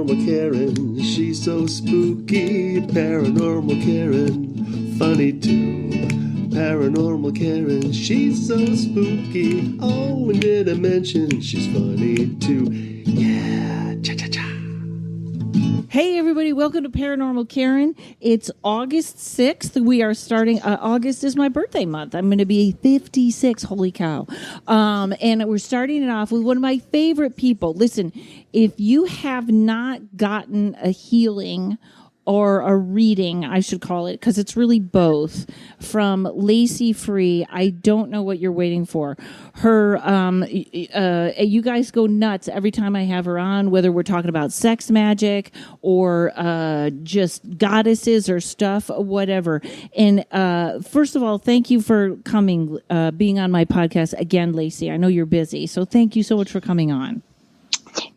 Paranormal Karen, she's so spooky. Paranormal Karen, funny too. Paranormal Karen, she's so spooky. Oh, and did I mention she's funny too? Yeah, cha-cha-cha. Hey everybody, welcome to Paranormal Karen. It's August 6th. We are starting, August is my birthday month. I'm going to be 56, holy cow. And we're starting it off with one of my favorite people. Listen, if you have not gotten a healing or a reading, I should call it, because it's really both, from Lacey Free, I don't know what you're waiting for. Her, you guys go nuts every time I have her on, whether we're talking about sex magic or just goddesses or stuff, whatever. And first of all, thank you for coming, being on my podcast again, Lacey. I know you're busy, so thank you so much for coming on.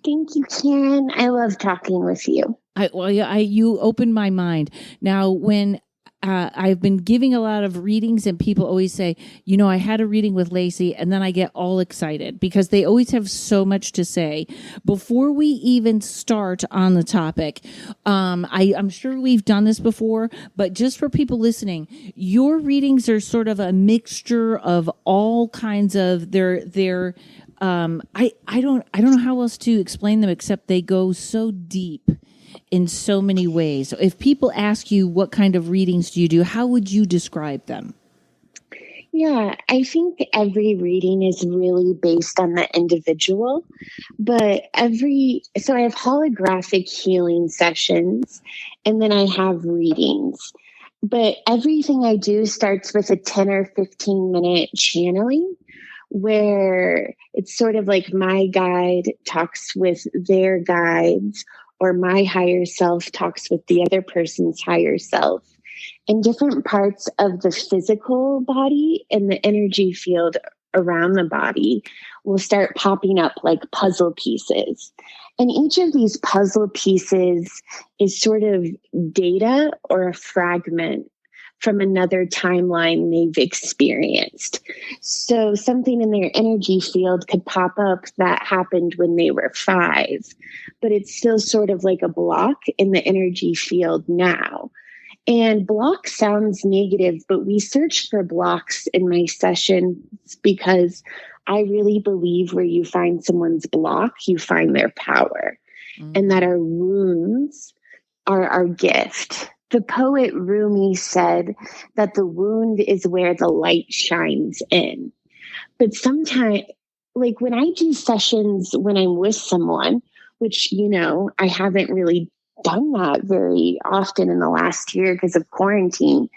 Thank you, Karen. I love talking with you. You opened my mind. Now, when I've been giving a lot of readings and people always say, you know, I had a reading with Lacey, and then I get all excited because they always have so much to say. Before we even start on the topic, I'm sure we've done this before, but just for people listening, your readings are sort of a mixture of all kinds of I don't know how else to explain them except they go so deep in so many ways. So if people ask you what kind of readings do you do, how would you describe them? Yeah, I think every reading is really based on the individual, but so I have holographic healing sessions and then I have readings. But everything I do starts with a 10 or 15 minute channeling where it's sort of like my guide talks with their guides, or my higher self talks with the other person's higher self. And different parts of the physical body and the energy field around the body will start popping up like puzzle pieces. And each of these puzzle pieces is sort of data or a fragment from another timeline they've experienced. So something in their energy field could pop up that happened when they were 5, but it's still sort of like a block in the energy field now. And block sounds negative, but we search for blocks in my sessions because I really believe where you find someone's block, you find their power, and that our wounds are our gift. The poet Rumi said that the wound is where the light shines in. But sometimes, like when I do sessions when I'm with someone, which, you know, I haven't really done that very often in the last year because of quarantine.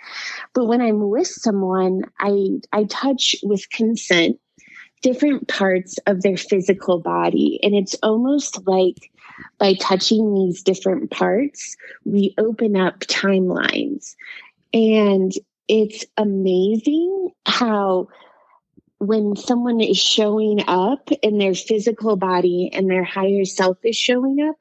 But when I'm with someone, I touch with consent different parts of their physical body. And it's almost like by touching these different parts, we open up timelines. And it's amazing how when someone is showing up in their physical body and their higher self is showing up,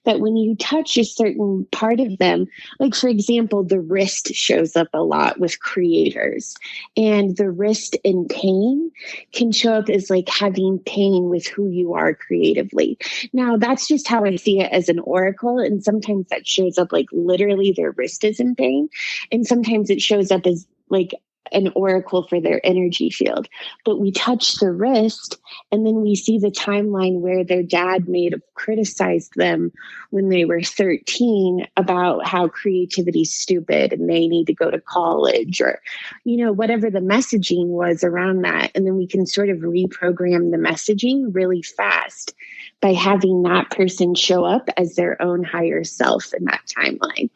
that when you touch a certain part of them, like for example, the wrist shows up a lot with creators, and the wrist in pain can show up as like having pain with who you are creatively. Now, that's just how I see it as an oracle. And sometimes that shows up like literally their wrist is in pain. And sometimes it shows up as like an oracle for their energy field. But we touch the wrist and then we see the timeline where their dad may have criticized them when they were 13 about how creativity's stupid and they need to go to college, or, you know, whatever the messaging was around that. And then we can sort of reprogram the messaging really fast by having that person show up as their own higher self in that timeline.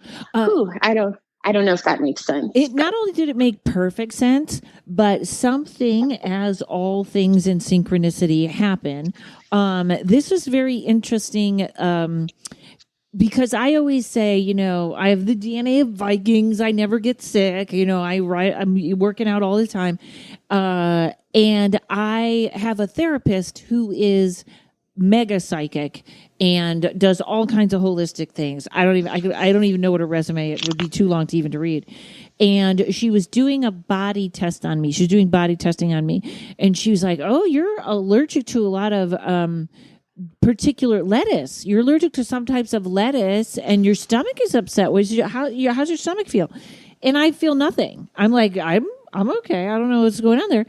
I don't know if that makes sense. It not only did it make perfect sense, but something, as all things in synchronicity happen. This was very interesting because I always say, you know, I have the DNA of Vikings. I never get sick. You know, I'm working out all the time. And I have a therapist who is mega psychic and does all kinds of holistic things. I don't even know what her resume, it would be too long to even to read. And she was doing a body test on me. She was doing body testing on me. And she was like, oh, you're allergic to a lot of particular lettuce. You're allergic to some types of lettuce, and your stomach is upset. How's your stomach feel? And I feel nothing. I'm like, I'm okay. I don't know what's going on there.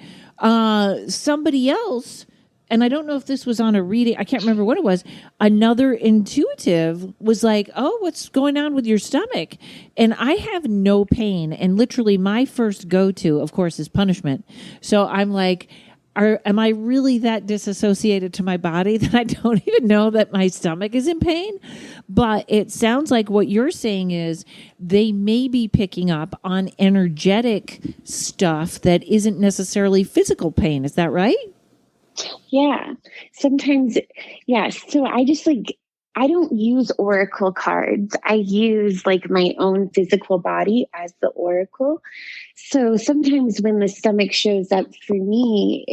Somebody else, and I don't know if this was on a reading, I can't remember what it was. Another intuitive was like, oh, what's going on with your stomach? And I have no pain. And literally my first go-to, of course, is punishment. So I'm like, am I really that disassociated to my body that I don't even know that my stomach is in pain? But it sounds like what you're saying is they may be picking up on energetic stuff that isn't necessarily physical pain. Is that right? Yeah. Sometimes, yeah. So I don't use oracle cards. I use like my own physical body as the oracle. So sometimes when the stomach shows up for me,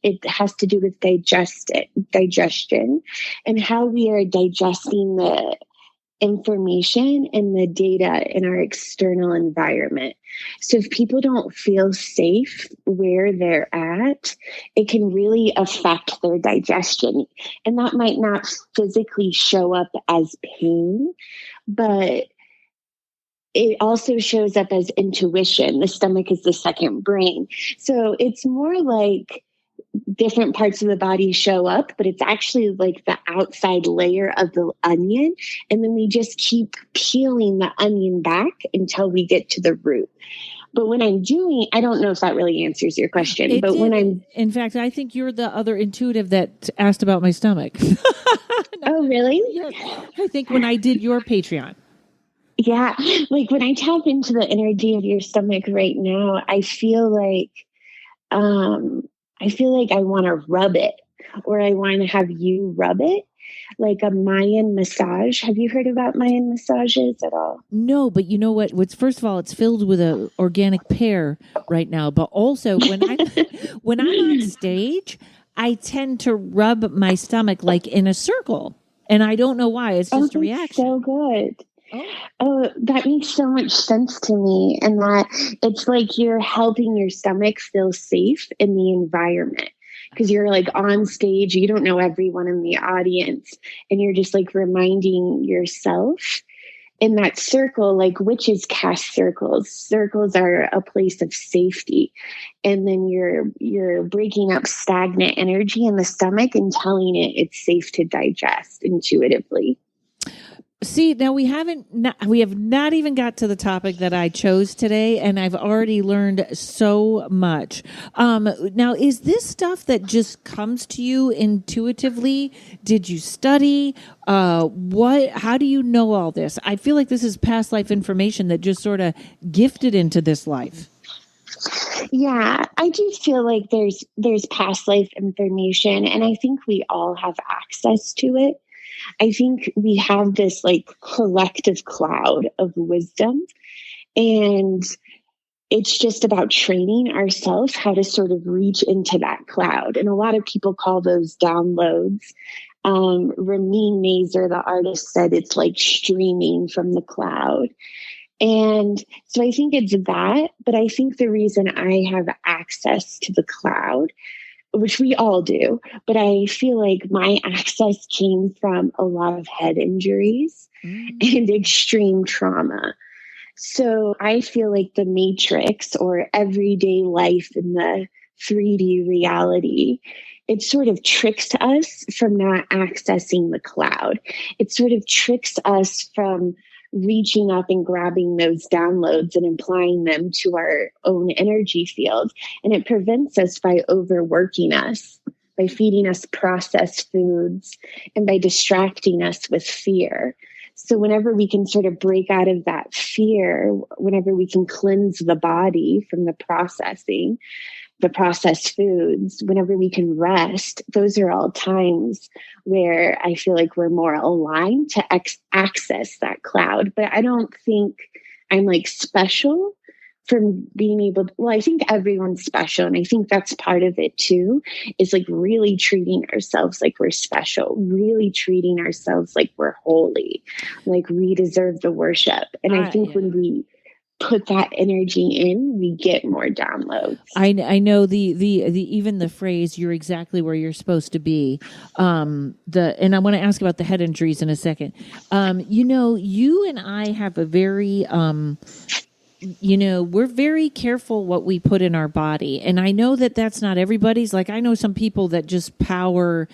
it has to do with digestion and how we are digesting the information and the data in our external environment. So if people don't feel safe where they're at, it can really affect their digestion. And that might not physically show up as pain, but it also shows up as intuition. The stomach is the second brain. So it's more like different parts of the body show up, but it's actually like the outside layer of the onion. And then we just keep peeling the onion back until we get to the root. But when I'm doing, I don't know if that really answers your question, in fact, I think you're the other intuitive that asked about my stomach. Oh, really? Yeah. I think when I did your Patreon. Yeah. Like when I tap into the energy of your stomach right now, I feel like I want to rub it, or I want to have you rub it, like a Mayan massage. Have you heard about Mayan massages at all? No, but you know what? First of all, it's filled with an organic pear right now. But also, when I'm on stage, I tend to rub my stomach like in a circle, and I don't know why. It's just a reaction. So good. Oh, that makes so much sense to me. And that it's like you're helping your stomach feel safe in the environment because you're like on stage, you don't know everyone in the audience, and you're just like reminding yourself in that circle, like witches cast circles. Circles are a place of safety. And then you're breaking up stagnant energy in the stomach and telling it it's safe to digest intuitively. See, now we have not even got to the topic that I chose today, and I've already learned so much. Now, is this stuff that just comes to you intuitively? Did you study? How do you know all this? I feel like this is past life information that just sort of gifted into this life. Yeah, I do feel like there's past life information, and I think we all have access to it. I think we have this like collective cloud of wisdom, and it's just about training ourselves how to sort of reach into that cloud. And a lot of people call those downloads. Ramin Mazer, the artist, said it's like streaming from the cloud. And so I think it's that, but I think the reason I have access to the cloud, which we all do, but I feel like my access came from a lot of head injuries and extreme trauma. So I feel like the matrix or everyday life in the 3D reality, it sort of tricks us from not accessing the cloud. It sort of tricks us from reaching up and grabbing those downloads and applying them to our own energy field. And it prevents us by overworking us, by feeding us processed foods, and by distracting us with fear. So whenever we can sort of break out of that fear, whenever we can cleanse the body from the processed foods, whenever we can rest, those are all times where I feel like we're more aligned to access that cloud. But I don't think I'm like special from being able to, well, I think everyone's special. And I think that's part of it too, is like really treating ourselves like we're special, really treating ourselves like we're holy, like we deserve the worship. And I think when we put that energy in, we get more downloads. I know the even the phrase "you're exactly where you're supposed to be." And I want to ask about the head injuries in a second. You and I have a very we're very careful what we put in our body, and I know that that's not everybody's. Like I know some people that just power.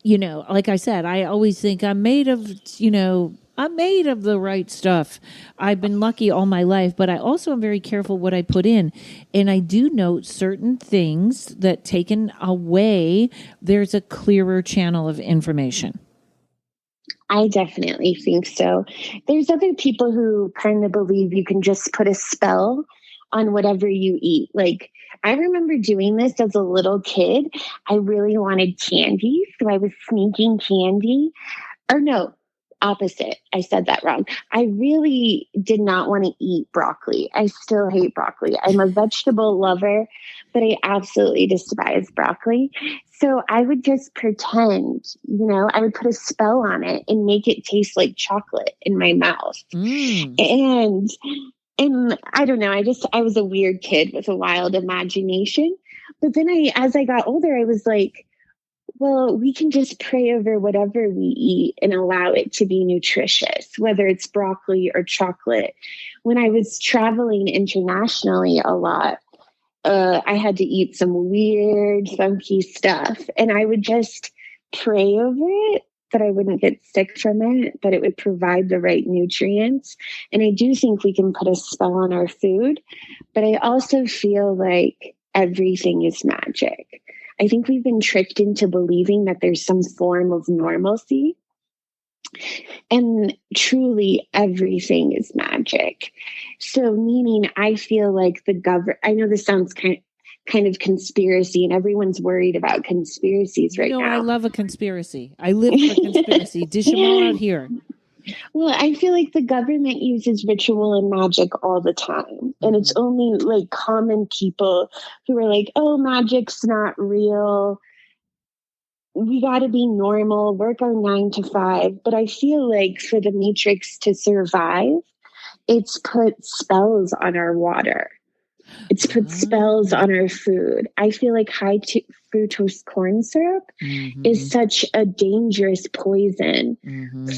Like I said, I always think I'm made of the right stuff. I've been lucky all my life, but I also am very careful what I put in. And I do note certain things that taken away, there's a clearer channel of information. I definitely think so. There's other people who kind of believe you can just put a spell on whatever you eat. Like, I remember doing this as a little kid. I really wanted candy, so I was sneaking candy. Or no, opposite. I said that wrong. I really did not want to eat broccoli. I still hate broccoli. I'm a vegetable lover, but I absolutely despise broccoli. So I would just pretend, I would put a spell on it and make it taste like chocolate in my mouth. And I don't know, I was a weird kid with a wild imagination. But then as I got older, I was like, well, we can just pray over whatever we eat and allow it to be nutritious, whether it's broccoli or chocolate. When I was traveling internationally a lot, I had to eat some weird, funky stuff. And I would just pray over it, that I wouldn't get sick from it, that it would provide the right nutrients. And I do think we can put a spell on our food, but I also feel like everything is magic. I think we've been tricked into believing that there's some form of normalcy. And truly everything is magic. So meaning I feel like the government, I know this sounds kind of conspiracy, and everyone's worried about conspiracies right now. I love a conspiracy. I live for conspiracy. Dish them all out here. Well, I feel like the government uses ritual and magic all the time. And it's only like common people who are like, oh, magic's not real. We got to be normal, work our 9 to 5. But I feel like for the Matrix to survive, it's put spells on our water. It's put spells on our food. I feel like high fructose corn syrup is such a dangerous poison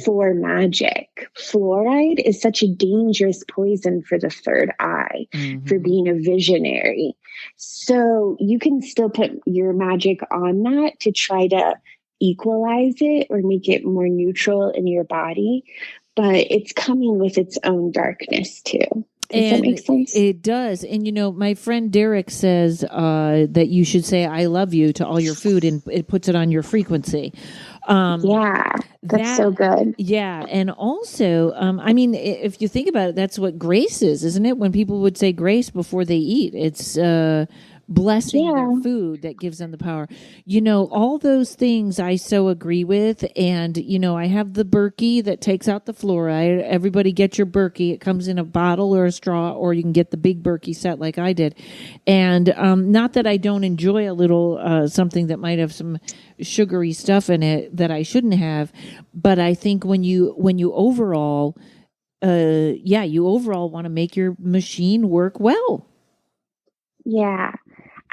for magic. Fluoride is such a dangerous poison for the third eye, for being a visionary. So you can still put your magic on that to try to equalize it or make it more neutral in your body. But it's coming with its own darkness too. Does that make sense? It does. And, my friend Derek says that you should say, I love you to all your food, and it puts it on your frequency. That's so good. Yeah. And also, if you think about it, that's what grace is, isn't it? When people would say grace before they eat, it's blessing their food that gives them the power. All those things I so agree with. And, I have the Berkey that takes out the fluoride. Everybody get your Berkey. It comes in a bottle or a straw, or you can get the big Berkey set like I did. And not that I don't enjoy a little something that might have some sugary stuff in it that I shouldn't have. But I think when you overall, you overall want to make your machine work well. Yeah.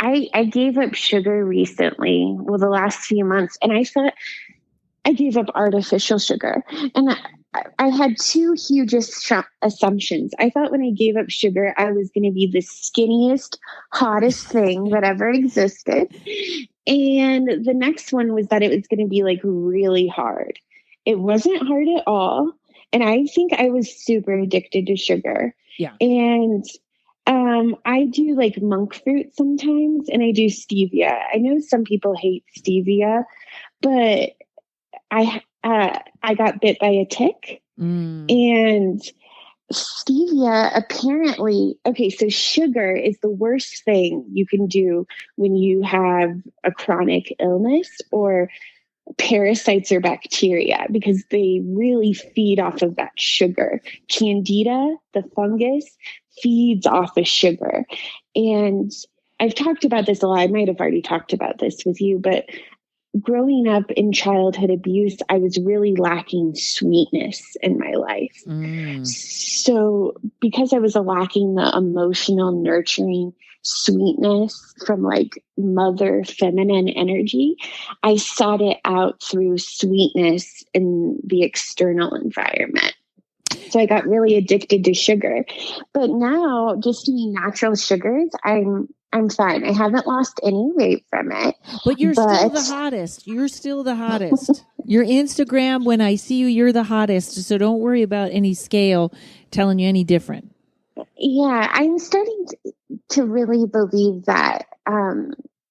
I gave up sugar recently, the last few months, and I thought I gave up artificial sugar. And I had two huge assumptions. I thought when I gave up sugar, I was going to be the skinniest, hottest thing that ever existed. And the next one was that it was going to be like really hard. It wasn't hard at all. And I think I was super addicted to sugar. Yeah. And I do like monk fruit sometimes, and I do stevia. I know some people hate stevia, but I got bit by a tick, and stevia apparently, so sugar is the worst thing you can do when you have a chronic illness or parasites or bacteria, because they really feed off of that sugar. Candida, the fungus, feeds off of sugar. And I've talked about this a lot. I might have already talked about this with you, but growing up in childhood abuse, I was really lacking sweetness in my life. So because I was lacking the emotional, nurturing sweetness from like mother feminine energy, I sought it out through sweetness in the external environment. So I got really addicted to sugar. But now, just doing natural sugars, I'm fine. I haven't lost any weight from it. But you're still the hottest. You're still the hottest. Your Instagram, when I see you, you're the hottest. So don't worry about any scale telling you any different. Yeah, I'm starting to really believe that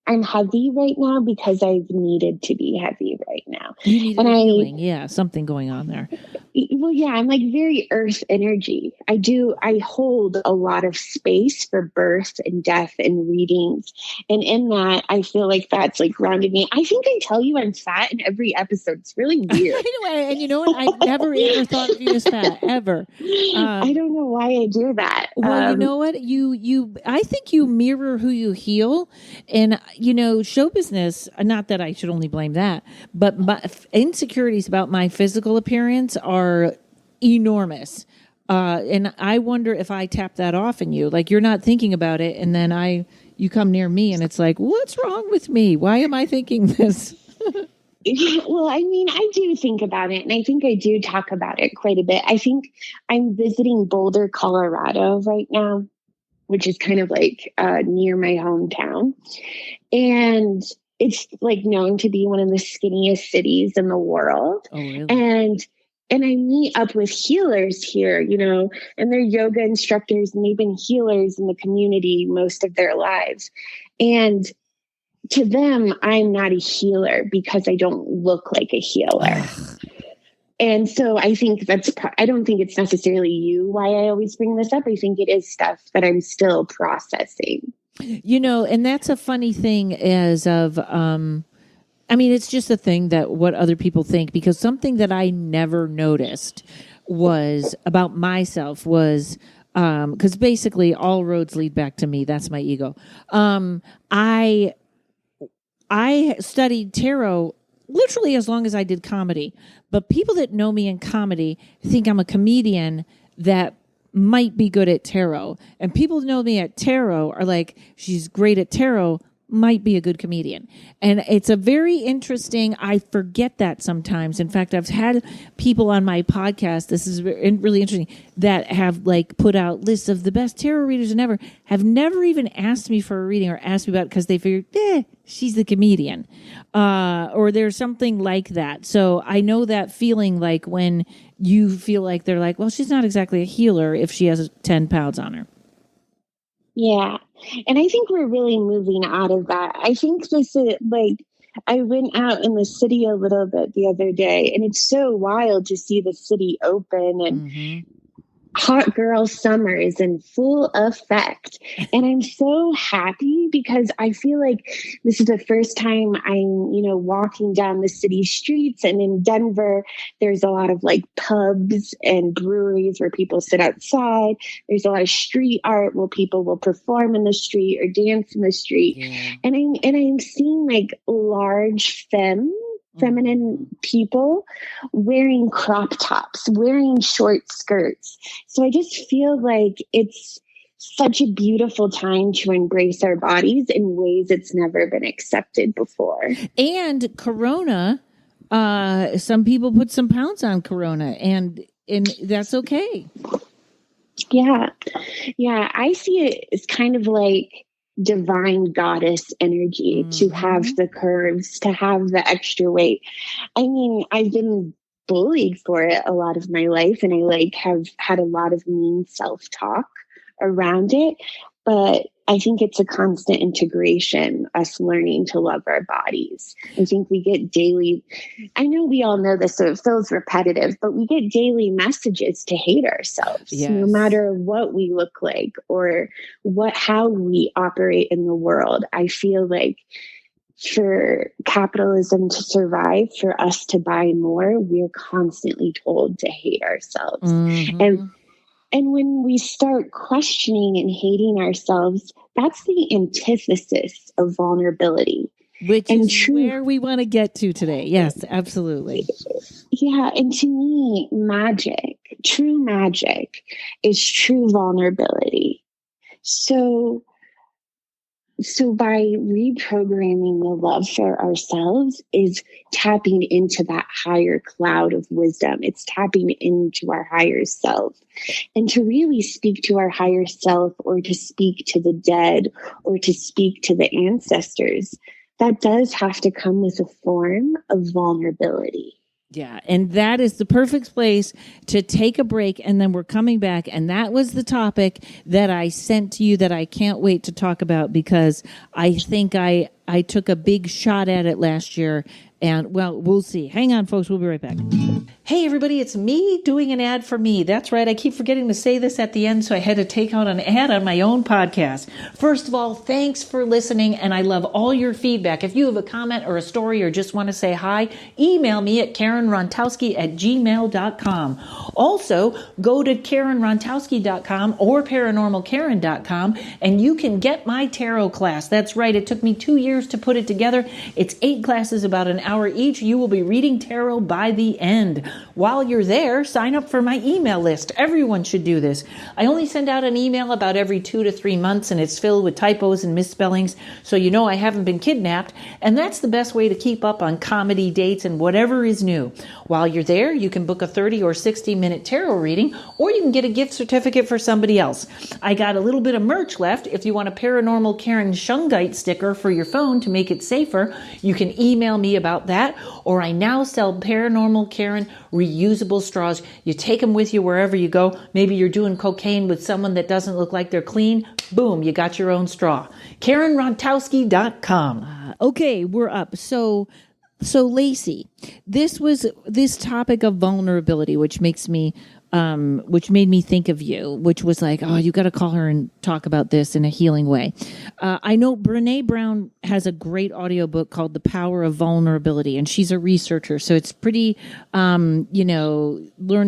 I'm heavy right now because I've needed to be heavy right now. You need healing. Yeah, something going on there. Well, yeah, I'm like very earth energy. I hold a lot of space for birth and death and readings. And in that, I feel like that's like grounded me. I think I tell you I'm fat in every episode. It's really weird. And you know what? I've never ever thought of you as fat, ever. I don't know why I do that. Well, you know what? I think you mirror who you heal. And, show business, not that I should only blame that, but my insecurities about my physical appearance are enormous. And I wonder if I tap that off in you. Like, you're not thinking about it, and then you come near me, and it's like, what's wrong with me? Why am I thinking this? Well, I mean, I do think about it, and I think I do talk about it quite a bit. I think I'm visiting Boulder, Colorado right now, which is kind of like near my hometown. And it's like known to be one of the skinniest cities in the world. Oh, really? And I meet up with healers here, and they're yoga instructors, and they've been healers in the community most of their lives. And to them, I'm not a healer because I don't look like a healer. And so I think I don't think it's necessarily why I always bring this up. I think it is stuff that I'm still processing. And that's a funny thing it's just a thing that what other people think, because something that I never noticed was about myself was, because basically all roads lead back to me. That's my ego. I studied tarot literally as long as I did comedy, but people that know me in comedy think I'm a comedian that might be good at tarot. And people who know me at tarot are like, she's great at tarot, might be a good comedian. And it's a very interesting, I forget that sometimes. In fact, I've had people on my podcast, this is really interesting, that have like put out lists of the best tarot readers and ever, have never even asked me for a reading or asked me about it because they figured, she's the comedian. Or there's something like that. So I know that feeling, like when you feel like they're like, well, she's not exactly a healer if she has 10 pounds on her. Yeah. And I think we're really moving out of that. I think this is like, I went out in the city a little bit the other day, and it's so wild to see the city open and hot girl summer is in full effect. And I'm so happy because I feel like this is the first time I'm, walking down the city streets. And in Denver, there's a lot of like pubs and breweries where people sit outside. There's a lot of street art where people will perform in the street or dance in the street. Yeah. And I'm seeing like large feminine people wearing crop tops, wearing short skirts. So I just feel like it's such a beautiful time to embrace our bodies in ways it's never been accepted before. And Corona, some people put some pounds on Corona, and that's okay. Yeah. Yeah. I see it as kind of like divine goddess energy to have the curves, to have the extra weight. I mean, I've been bullied for it a lot of my life, and I have had a lot of mean self-talk around it, but I think it's a constant integration, us learning to love our bodies. I think we get daily, I know we all know this, so it feels repetitive, but we get daily messages to hate ourselves, no matter what we look like or how we operate in the world. I feel like for capitalism to survive, for us to buy more, we're constantly told to hate ourselves. And when we start questioning and hating ourselves, that's the antithesis of vulnerability. Which And is where we want to get to today. Yes, absolutely. Yeah, and to me, true magic, is true vulnerability. So by reprogramming the love for ourselves is tapping into that higher cloud of wisdom. It's tapping into our higher self. And to really speak to our higher self, or to speak to the dead, or to speak to the ancestors, that does have to come with a form of vulnerability. Yeah, and that is the perfect place to take a break, and then we're coming back. And that was the topic that I sent to you that I can't wait to talk about, because I think I took a big shot at it last year. And, well, we'll see. Hang on, folks. We'll be right back. Hey, everybody, it's me doing an ad for me. That's right. I keep forgetting to say this at the end, so I had to take out an ad on my own podcast. First of all, thanks for listening, and I love all your feedback. If you have a comment or a story or just want to say hi, email me at karenrontowski@gmail.com. Also, go to karenrontowski.com or paranormalkaren.com, and you can get my tarot class. That's right. It took me 2 years to put it together. It's 8 classes, about an hour each. You will be reading tarot by the end. While you're there, sign up for my email list. Everyone should do this. I only send out an email about every 2 to 3 months, and it's filled with typos and misspellings, so you know I haven't been kidnapped, and that's the best way to keep up on comedy, dates, and whatever is new. While you're there, you can book a 30 or 60-minute tarot reading, or you can get a gift certificate for somebody else. I got a little bit of merch left. If you want a Paranormal Karen Shungite sticker for your phone to make it safer, you can email me about that, or I now sell Paranormal Karen reusable straws. You take them with you wherever you go. Maybe you're doing cocaine with someone that doesn't look like they're clean. Boom, you got your own straw. karenrontowski.com. Okay, we're up. So Lacey, this topic of vulnerability, which made me think of you, which was like, oh, you got to call her and talk about this in a healing way. I know Brene Brown has a great audiobook called The Power of Vulnerability, and she's a researcher. So it's pretty, learn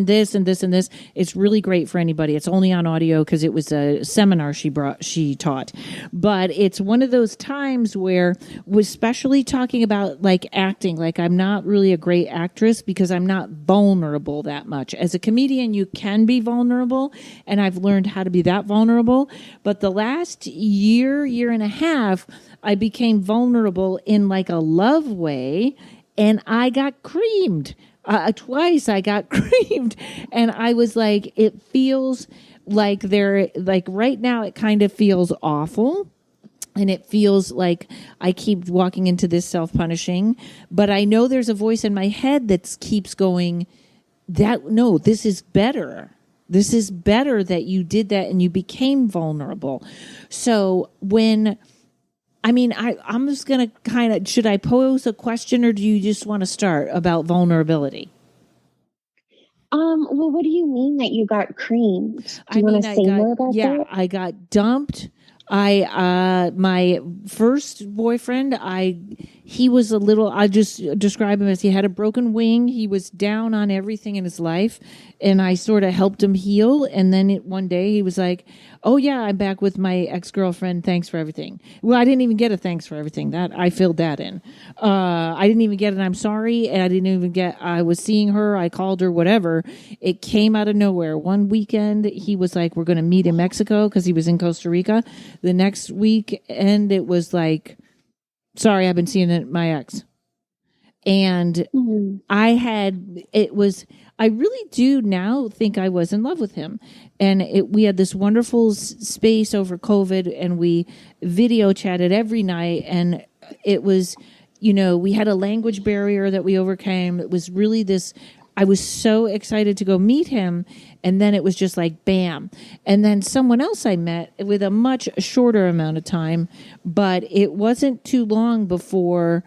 this and this and this. It's really great for anybody. It's only on audio because it was a seminar she taught. But it's one of those times where, especially talking about like acting, like I'm not really a great actress because I'm not vulnerable that much. As a comedian, you can be vulnerable, and I've learned how to be that vulnerable. But the last year and a half, I became vulnerable in like a love way, and I got creamed. Twice I got creamed, and I was like, it feels like right now it kind of feels awful. And it feels like I keep walking into this self-punishing, but I know there's a voice in my head that keeps going, no, this is better. This is better that you did that and you became vulnerable. So I'm just going to should I pose a question, or do you just want to start about vulnerability? Well, what do you mean that you got creamed? Do you want to say more about that? Yeah, I got dumped. My first boyfriend, he was I'll just describe him as he had a broken wing. He was down on everything in his life, and I sort of helped him heal. And then one day he was like, oh yeah, I'm back with my ex-girlfriend. Thanks for everything. Well, I didn't even get a thanks for everything. That I filled that in. I didn't even get an I'm sorry. And I didn't even get, I was seeing her. I called her, whatever. It came out of nowhere. One weekend, he was like, we're going to meet in Mexico because he was in Costa Rica. The next weekend, it was like, sorry, I've been seeing my ex. And I really do now think I was in love with him. And we had this wonderful space over COVID, and we video chatted every night. And it was, we had a language barrier that we overcame. It was really I was so excited to go meet him. And then it was just like, bam. And then someone else I met with a much shorter amount of time, but it wasn't too long before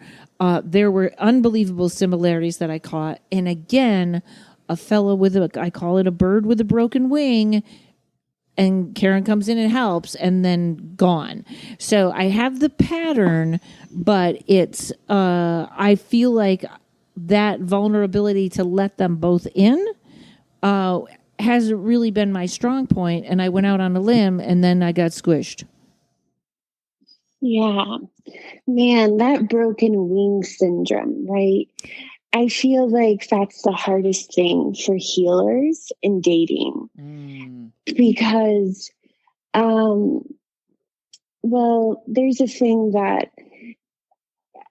there were unbelievable similarities that I caught. And again, a fellow I call it a bird with a broken wing, and Karen comes in and helps, and then gone. So I have the pattern, but it's, I feel like that vulnerability to let them both in, hasn't really been my strong point, and I went out on a limb, and then I got squished. Yeah. Man, that broken wing syndrome, right? I feel like that's the hardest thing for healers in dating because, well, there's a thing that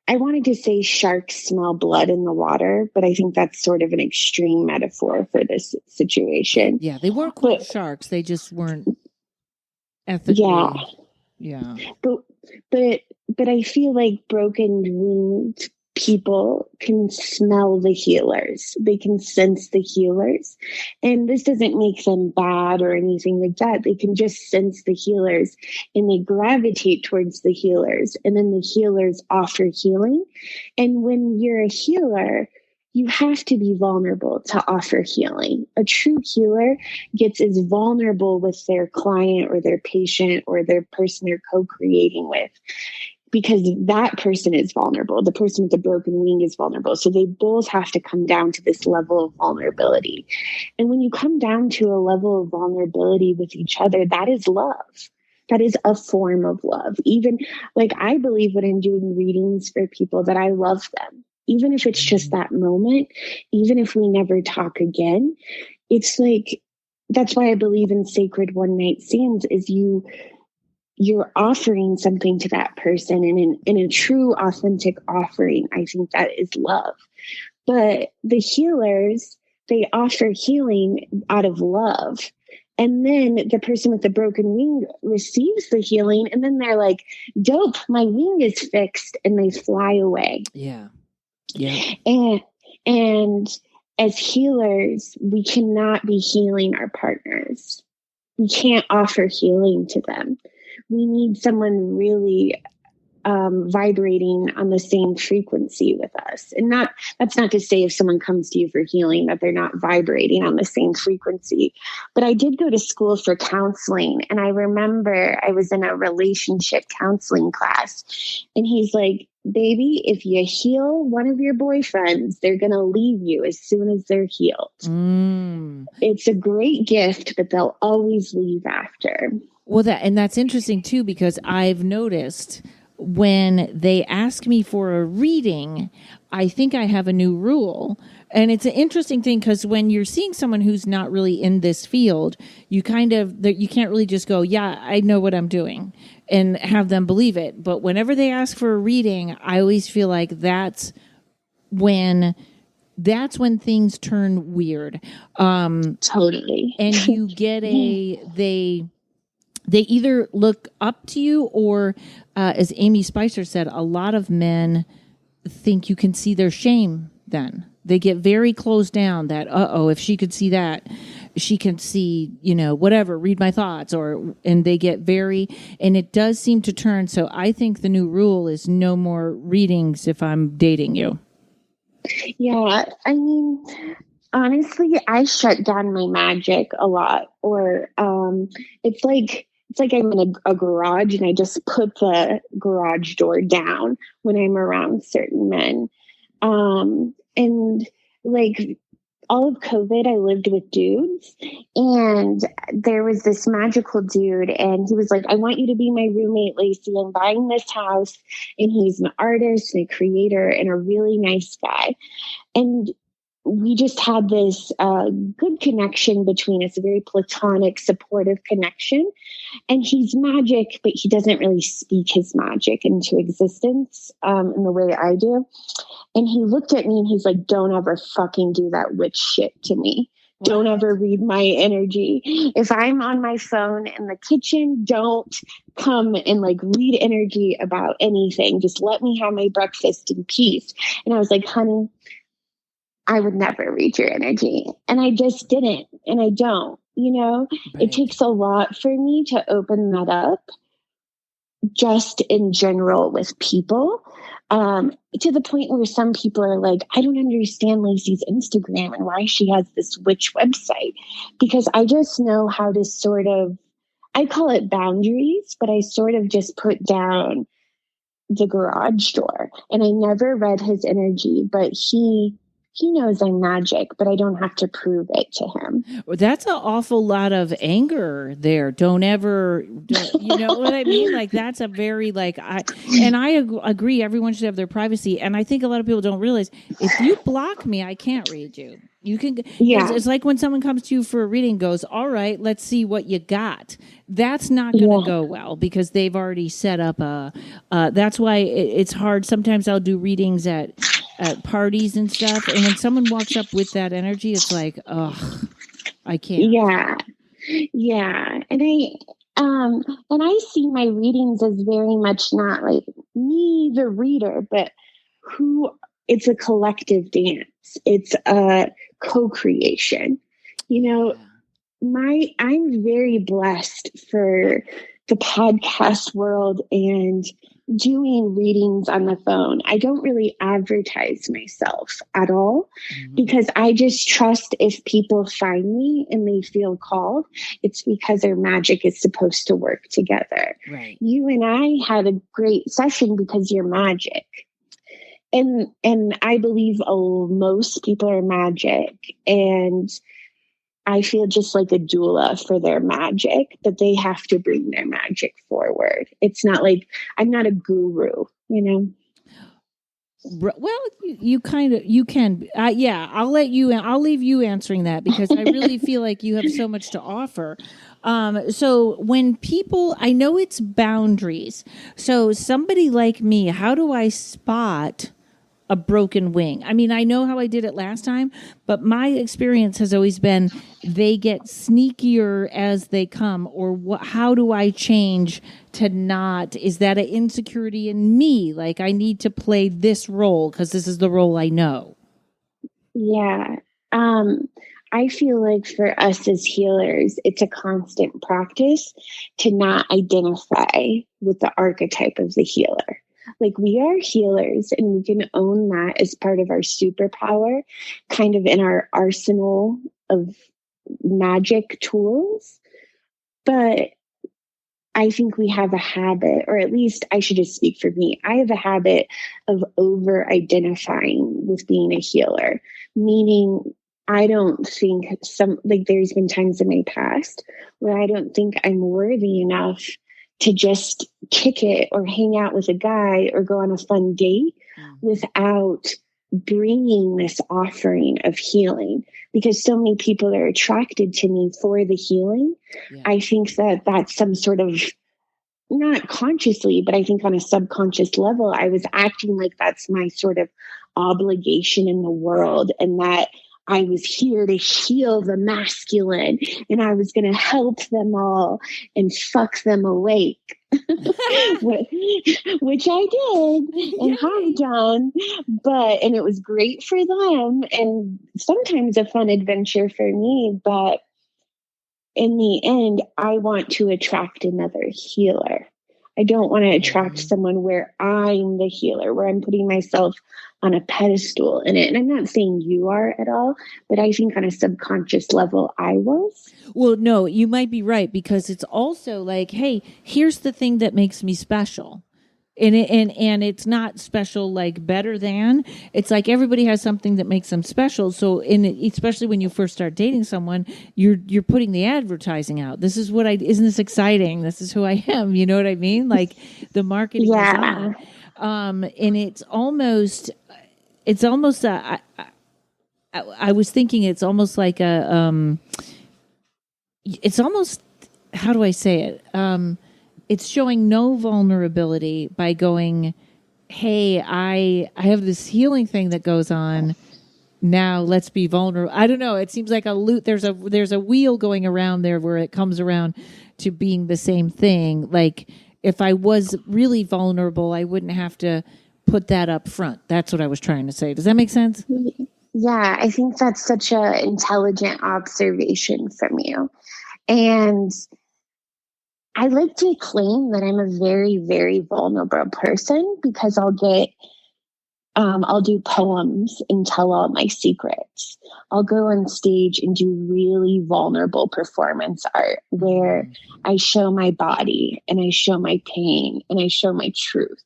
I wanted to say sharks smell blood in the water, but I think that's sort of an extreme metaphor for this situation. Yeah, they weren't quite sharks. They just weren't ethically. Yeah. But I feel like broken winged people can smell the healers. They can sense the healers. And this doesn't make them bad or anything like that. They can just sense the healers and they gravitate towards the healers. And then the healers offer healing. And when you're a healer, you have to be vulnerable to offer healing. A true healer gets as vulnerable with their client or their patient or their person they're co-creating with, because that person is vulnerable. The person with the broken wing is vulnerable. So they both have to come down to this level of vulnerability. And when you come down to a level of vulnerability with each other, that is love. That is a form of love. Even like I believe when I'm doing readings for people that I love them, even if it's just that moment, even if we never talk again, it's like, that's why I believe in sacred one night stands is you're offering something to that person, and in a true authentic offering, I think that is love. But the healers, they offer healing out of love. And then the person with the broken wing receives the healing, and then they're like, dope, my wing is fixed, and they fly away. Yeah. And as healers, we cannot be healing our partners. We can't offer healing to them. We need someone really vibrating on the same frequency with us. And that's not to say if someone comes to you for healing that they're not vibrating on the same frequency. But I did go to school for counseling. And I remember I was in a relationship counseling class. And he's like, baby, if you heal one of your boyfriends, they're going to leave you as soon as they're healed. It's a great gift, but they'll always leave after. Well, that's interesting too, because I've noticed when they ask me for a reading, I think I have a new rule. And it's an interesting thing because when you're seeing someone who's not really in this field, you can't really just go, yeah, I know what I'm doing and have them believe it. But whenever they ask for a reading, I always feel like that's when things turn weird. Totally. And you get they either look up to you or, as Amy Spicer said, a lot of men think you can see their shame then. They get very closed down that, if she could see that, she can see, whatever, read my thoughts, and they get and it does seem to turn. So I think the new rule is no more readings if I'm dating you. Yeah. I mean, honestly, I shut down my magic a lot, or it's like I'm in a garage and I just put the garage door down when I'm around certain men. And like all of COVID, I lived with dudes, and there was this magical dude, and he was like, I want you to be my roommate, Lacey. I'm buying this house. And he's an artist and a creator and a really nice guy. And we just had this good connection between us, a very platonic, supportive connection. And he's magic, but he doesn't really speak his magic into existence in the way I do. And he looked at me and he's like, don't ever fucking do that witch shit to me. What? Don't ever read my energy. If I'm on my phone in the kitchen, don't come and like read energy about anything. Just let me have my breakfast in peace. And I was like, honey, I would never read your energy. And I just didn't. And I don't, Right. It takes a lot for me to open that up just in general with people, to the point where some people are like, I don't understand Lacey's Instagram and why she has this witch website, because I just know how to sort of, I call it boundaries, but I sort of just put down the garage door, and I never read his energy, but he he knows I'm magic, but I don't have to prove it to him. Well, that's an awful lot of anger there. Don't, you know what I mean? Like, that's a very, like, agree, everyone should have their privacy. And I think a lot of people don't realize, if you block me, I can't read you. You can, it's like when someone comes to you for a reading and goes, all right, let's see what you got. That's not going to go well, because they've already set up that's why it's hard. Sometimes I'll do readings at parties and stuff, and when someone walks up with that energy, it's like, oh, I can't. Yeah, and I see my readings as very much not like me, the reader, but it's a collective dance. It's a co-creation. You know, I'm very blessed for the podcast world and doing readings on the phone. I don't really advertise myself at all, because I just trust if people find me and they feel called, it's because their magic is supposed to work together. Right. You and I had a great session because you're magic. And I believe most people are magic, and I feel just like a doula for their magic, but they have to bring their magic forward. It's not like I'm not a guru, you know? Well, you can. I'll leave you answering that, because I really feel like you have so much to offer. So when people, I know it's boundaries. So somebody like me, how do I spot a broken wing? I mean, I know how I did it last time, but my experience has always been they get sneakier as they come. Or how do I change to not? Is that an insecurity in me? Like, I need to play this role because this is the role I know. Yeah. I feel like for us as healers, it's a constant practice to not identify with the archetype of the healer. Like, we are healers, and we can own that as part of our superpower, kind of in our arsenal of magic tools. But I think we have a habit, or at least I should just speak for me. I have a habit of over-identifying with being a healer, meaning I don't think there's been times in my past where I don't think I'm worthy enough to just kick it or hang out with a guy or go on a fun date without bringing this offering of healing, because so many people are attracted to me for the healing. Yeah. I think that's some sort of, not consciously, but I think on a subconscious level, I was acting like that's my sort of obligation in the world, and that I was here to heal the masculine, and I was going to help them all and fuck them awake, which I did and have done. And it was great for them, and sometimes a fun adventure for me. But in the end, I want to attract another healer. I don't want to attract someone where I'm the healer, where I'm putting myself on a pedestal in it. And I'm not saying you are at all, but I think on a subconscious level, I was. Well, no, you might be right, because it's also like, hey, here's the thing that makes me special. And it's not special like better than. It's like everybody has something that makes them special. So especially when you first start dating someone, you're putting the advertising out. This is what isn't this exciting? This is who I am. You know what I mean? Like, the marketing is on. And it's almost I was thinking it's almost like it's almost, how do I say it? It's showing no vulnerability by going, hey, I have this healing thing that goes on. Now let's be vulnerable. I don't know. It seems like a loop. There's a wheel going around there where it comes around to being the same thing. Like, if I was really vulnerable, I wouldn't have to put that up front. That's what I was trying to say. Does that make sense? Yeah, I think that's such an intelligent observation from you. And I like to claim that I'm a very, very vulnerable person, because I'll do poems and tell all my secrets. I'll go on stage and do really vulnerable performance art where I show my body and I show my pain and I show my truth.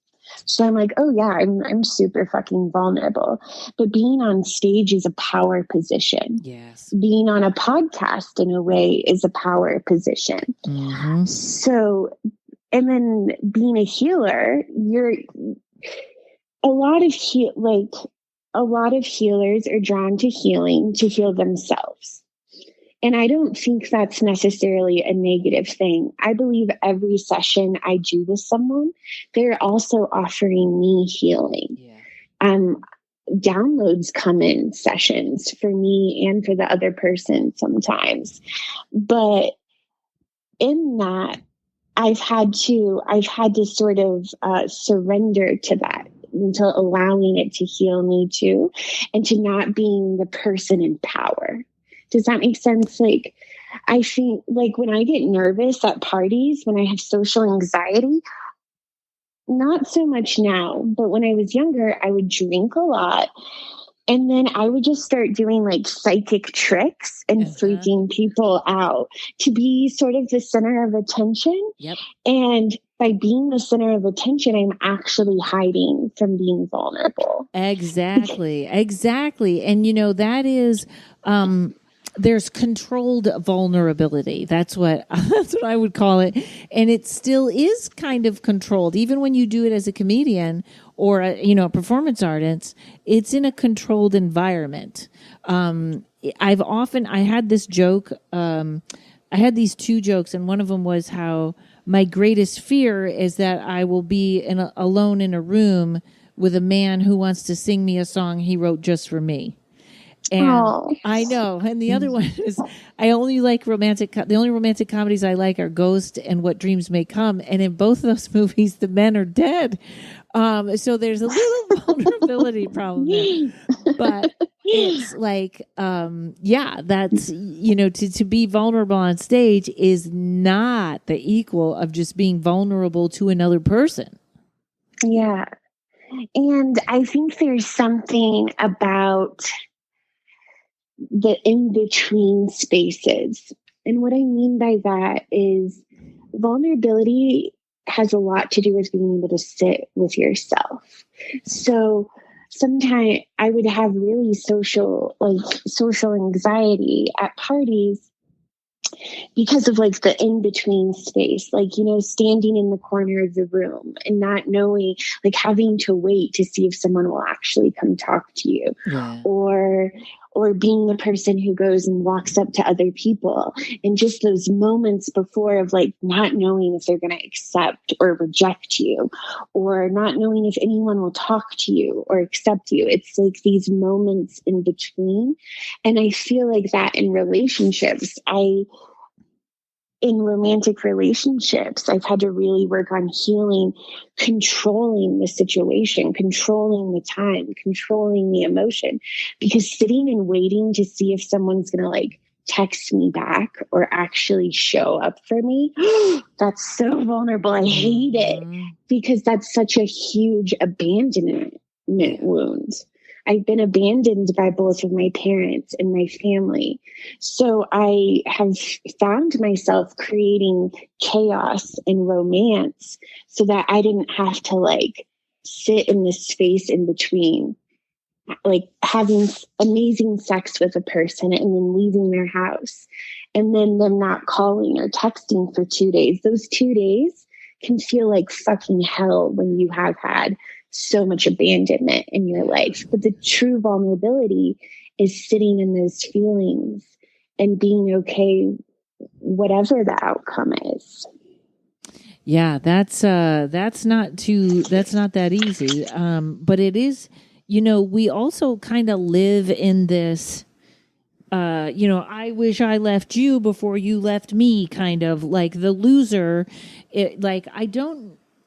So I'm like, oh yeah, I'm super fucking vulnerable. But being on stage is a power position. Yes. Being on a podcast in a way is a power position. Mm-hmm. So, and then being a healer, a lot of healers are drawn to healing to heal themselves. And I don't think that's necessarily a negative thing. I believe every session I do with someone, they're also offering me healing. Yeah. Downloads come in sessions for me and for the other person sometimes. But in that, I've had to sort of surrender to that, into allowing it to heal me too, and to not being the person in power. Does that make sense? Like, I think, like, when I get nervous at parties, when I have social anxiety, not so much now, but when I was younger, I would drink a lot. And then I would just start doing like psychic tricks and freaking people out to be sort of the center of attention. Yep. And by being the center of attention, I'm actually hiding from being vulnerable. Exactly. And that is, there's controlled vulnerability. That's what I would call it. And it still is kind of controlled. Even when you do it as a comedian or a performance artist, it's in a controlled environment. I had this joke. I had these two jokes, and one of them was how my greatest fear is that I will be alone in a room with a man who wants to sing me a song he wrote just for me. And I know. And the other one is I only like the only romantic comedies I like are Ghost and What Dreams May Come. And in both of those movies, the men are dead. So there's a little vulnerability problem there. But it's like, that's, to be vulnerable on stage is not the equal of just being vulnerable to another person. Yeah. And I think there's something about the in-between spaces. And what I mean by that is vulnerability has a lot to do with being able to sit with yourself. So sometimes I would have really social anxiety at parties because of like the in-between space, like, standing in the corner of the room and not knowing, like having to wait to see if someone will actually come talk to you. Yeah. Or being the person who goes and walks up to other people, and just those moments before of like not knowing if they're going to accept or reject you, or not knowing if anyone will talk to you or accept you. It's like these moments in between. And I feel like that in relationships, in romantic relationships, I've had to really work on healing, controlling the situation, controlling the time, controlling the emotion, because sitting and waiting to see if someone's going to like text me back or actually show up for me, that's so vulnerable. I hate it because that's such a huge abandonment wound. I've been abandoned by both of my parents and my family. So I have found myself creating chaos and romance so that I didn't have to like sit in this space in between, like having amazing sex with a person and then leaving their house and then them not calling or texting for 2 days. Those 2 days can feel like fucking hell when you have had so much abandonment in your life. But the true vulnerability is sitting in those feelings and being okay, whatever the outcome is. Yeah, that's not that easy. But it is, we also kind of live in this, I wish I left you before you left me, kind of like the loser.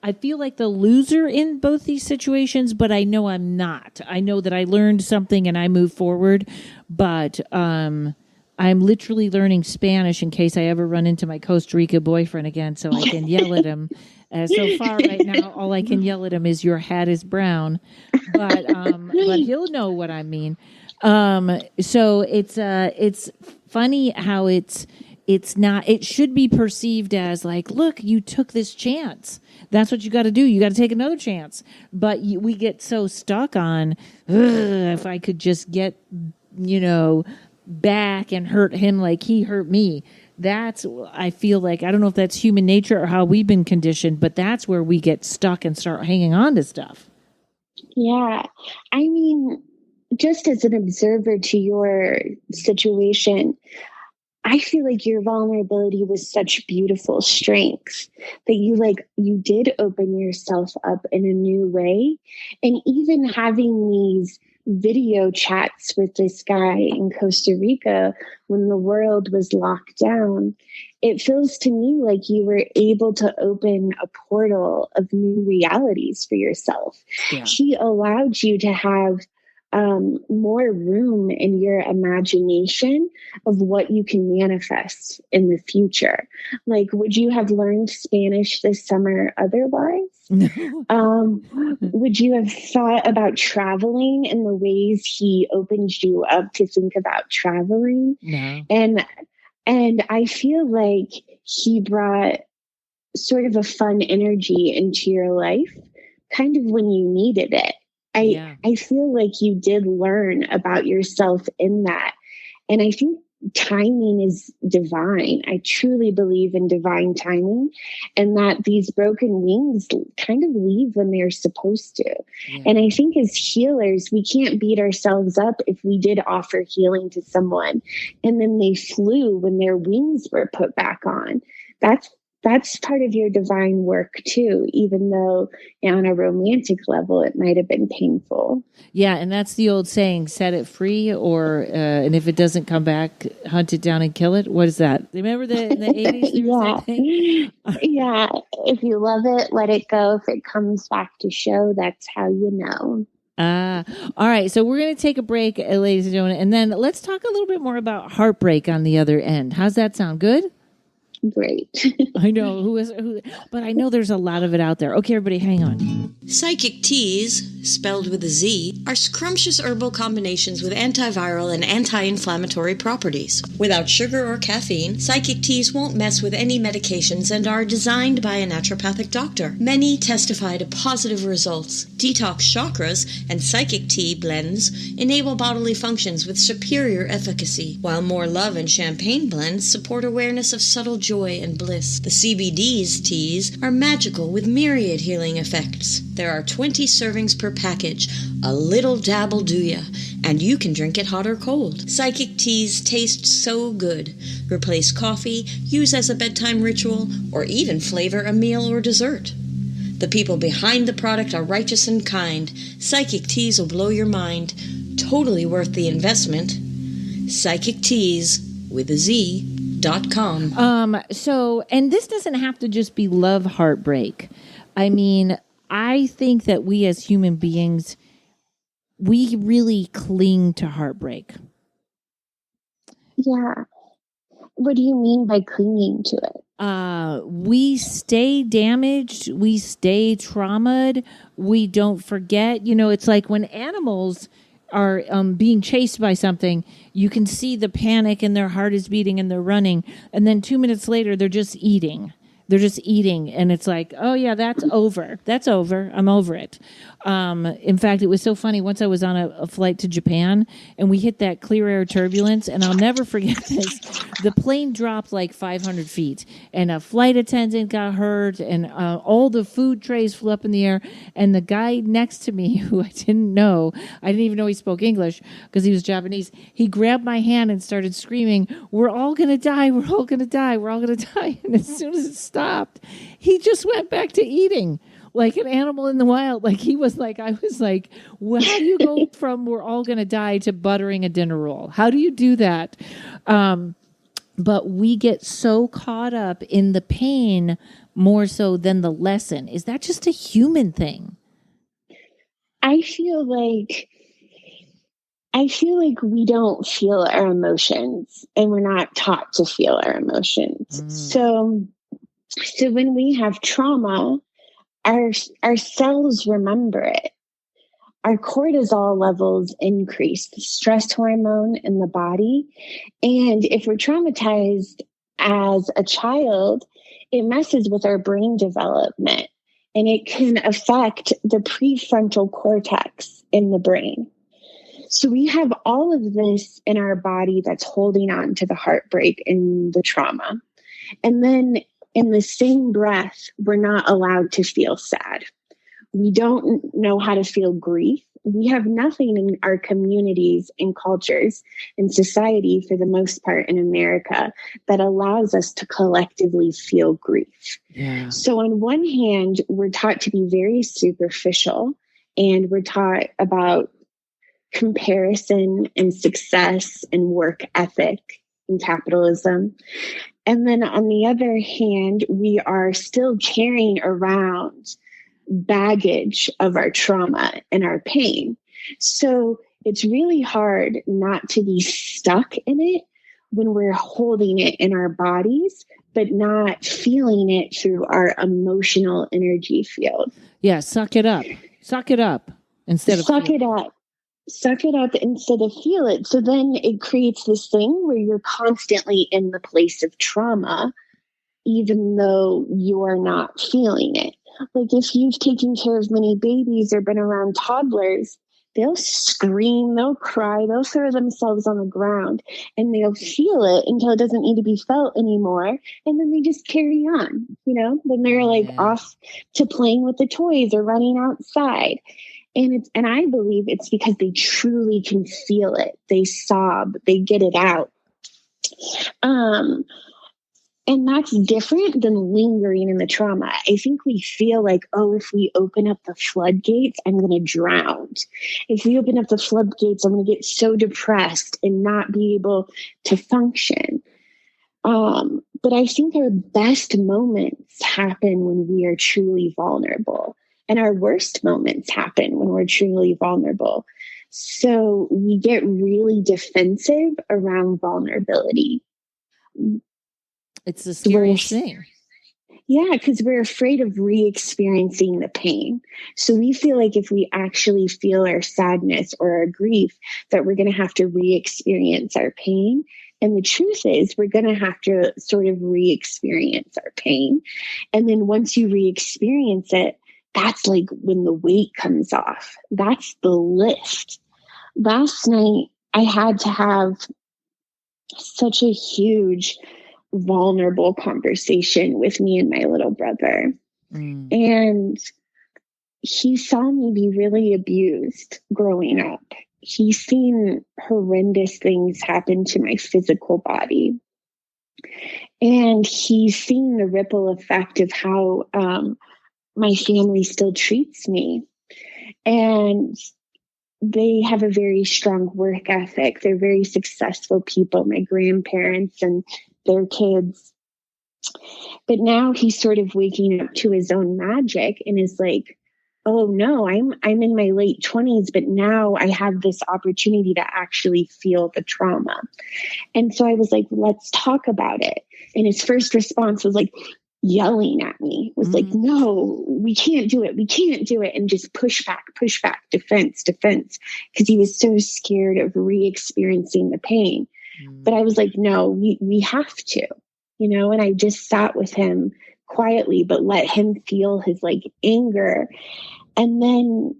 I feel like the loser in both these situations, but I know I'm not. I know that I learned something and I moved forward, but I'm literally learning Spanish in case I ever run into my Costa Rica boyfriend again so I can yell at him. So far right now, all I can yell at him is your hat is brown, but he'll know what I mean. So it's funny how it's it's not, it should be perceived as like, look, you took this chance. That's what you got to do. You got to take another chance. But we get so stuck on, if I could just get, back and hurt him like he hurt me. That's, I feel like, I don't know if that's human nature or how we've been conditioned, but that's where we get stuck and start hanging on to stuff. Yeah. I mean, just as an observer to your situation, I feel like your vulnerability was such beautiful strength that you did open yourself up in a new way. And even having these video chats with this guy in Costa Rica when the world was locked down, it feels to me like you were able to open a portal of new realities for yourself. Yeah. He allowed you to have more room in your imagination of what you can manifest in the future. Like, would you have learned Spanish this summer otherwise? No. Would you have thought about traveling in the ways he opened you up to think about traveling? No. And I feel like he brought sort of a fun energy into your life, kind of when you needed it. I feel like you did learn about yourself in that. And I think timing is divine. I truly believe in divine timing, and that these broken wings kind of leave when they're supposed to. Yeah. And I think as healers, we can't beat ourselves up if we did offer healing to someone and then they flew when their wings were put back on. That's part of your divine work too, even though on a romantic level, it might have been painful. Yeah. And that's the old saying, set it free, or, and if it doesn't come back, hunt it down and kill it. What is that? Remember in the 80s? Yeah. If you love it, let it go. If it comes back to show, that's how you know. All right. So we're going to take a break, ladies and gentlemen, and then let's talk a little bit more about heartbreak on the other end. How's that sound? Good? Great. I know but I know there's a lot of it out there. Okay, everybody, hang on. Psychic teas, spelled with a Z, are scrumptious herbal combinations with antiviral and anti-inflammatory properties. Without sugar or caffeine, psychic teas won't mess with any medications and are designed by a naturopathic doctor. Many testify to positive results. Detox chakras and psychic tea blends enable bodily functions with superior efficacy, while more love and champagne blends support awareness of subtle joy and bliss. The CBD's teas are magical with myriad healing effects. There are 20 servings per package. A little dab'll do ya, and you can drink it hot or cold. Psychic teas taste so good. Replace coffee, use as a bedtime ritual, or even flavor a meal or dessert. The people behind the product are righteous and kind. Psychic teas will blow your mind. Totally worth the investment. Psychic teas with a Z.com. So, and this doesn't have to just be love heartbreak. I mean, I think that we as human beings, we really cling to heartbreak. Yeah. What do you mean by clinging to it? We stay damaged. We stay traumatized. We don't forget. It's like when animals are being chased by something, you can see the panic and their heart is beating and they're running. And then 2 minutes later, they're just eating. And it's like, oh yeah, that's over. That's over. I'm over it. In fact, it was so funny. Once I was on a flight to Japan and we hit that clear air turbulence, and I'll never forget this. The plane dropped like 500 feet and a flight attendant got hurt and all the food trays flew up in the air. And the guy next to me, who I didn't even know he spoke English because he was Japanese. He grabbed my hand and started screaming, "We're all going to die. We're all going to die. We're all going to die." And as soon as it stopped, he just went back to eating like an animal in the wild. Like I was like, well, how do you go from "we're all going to die" to buttering a dinner roll? How do you do that? But we get so caught up in the pain more so than the lesson. Is that just a human thing? I feel like we don't feel our emotions, and we're not taught to feel our emotions. So when we have trauma, our cells remember it. Our cortisol levels increase, the stress hormone in the body. And if we're traumatized, as a child, it messes with our brain development, and it can affect the prefrontal cortex in the brain. So we have all of this in our body that's holding on to the heartbreak and the trauma. And then in the same breath, we're not allowed to feel sad. We don't know how to feel grief. We have nothing in our communities and cultures and society, for the most part in America, that allows us to collectively feel grief. Yeah. So on one hand, we're taught to be very superficial, and we're taught about comparison and success and work ethic and capitalism. And then on the other hand, we are still carrying around baggage of our trauma and our pain. So it's really hard not to be stuck in it when we're holding it in our bodies, but not feeling it through our emotional energy field. Yeah, suck it up. Suck it up instead of suck it up. Suck it up instead of feel it. So then it creates this thing where you're constantly in the place of trauma, even though you are not feeling it. Like if you've taken care of many babies or been around toddlers, they'll scream, they'll cry, they'll throw themselves on the ground, and they'll feel it until it doesn't need to be felt anymore. And then they just carry on, then they're like off to playing with the toys or running outside. And I believe it's because they truly can feel it. They sob, they get it out. And that's different than lingering in the trauma. I think we feel like, if we open up the floodgates, I'm going to drown. If we open up the floodgates, I'm going to get so depressed and not be able to function. But I think our best moments happen when we are truly vulnerable. And our worst moments happen when we're truly vulnerable. So we get really defensive around vulnerability. It's the scariest thing. Yeah, because we're afraid of re-experiencing the pain. So we feel like if we actually feel our sadness or our grief, that we're going to have to re-experience our pain. And the truth is, we're going to have to sort of re-experience our pain. And then once you re-experience it, that's like when the weight comes off. That's the lift. Last night, I had to have such a huge, vulnerable conversation with me and my little brother. And he saw me be really abused growing up. He's seen horrendous things happen to my physical body. And he's seen the ripple effect of how my family still treats me. And they have a very strong work ethic. They're very successful people, my grandparents and their kids. But now he's sort of waking up to his own magic and is like, oh no, I'm in my late 20s, but now I have this opportunity to actually feel the trauma. And so I was like, let's talk about it. And his first response was like yelling at me, was like, no, we can't do it. We can't do it. And just push back, defense, because he was so scared of re-experiencing the pain. But I was like, no, we have to, and I just sat with him quietly, but let him feel his like anger. And then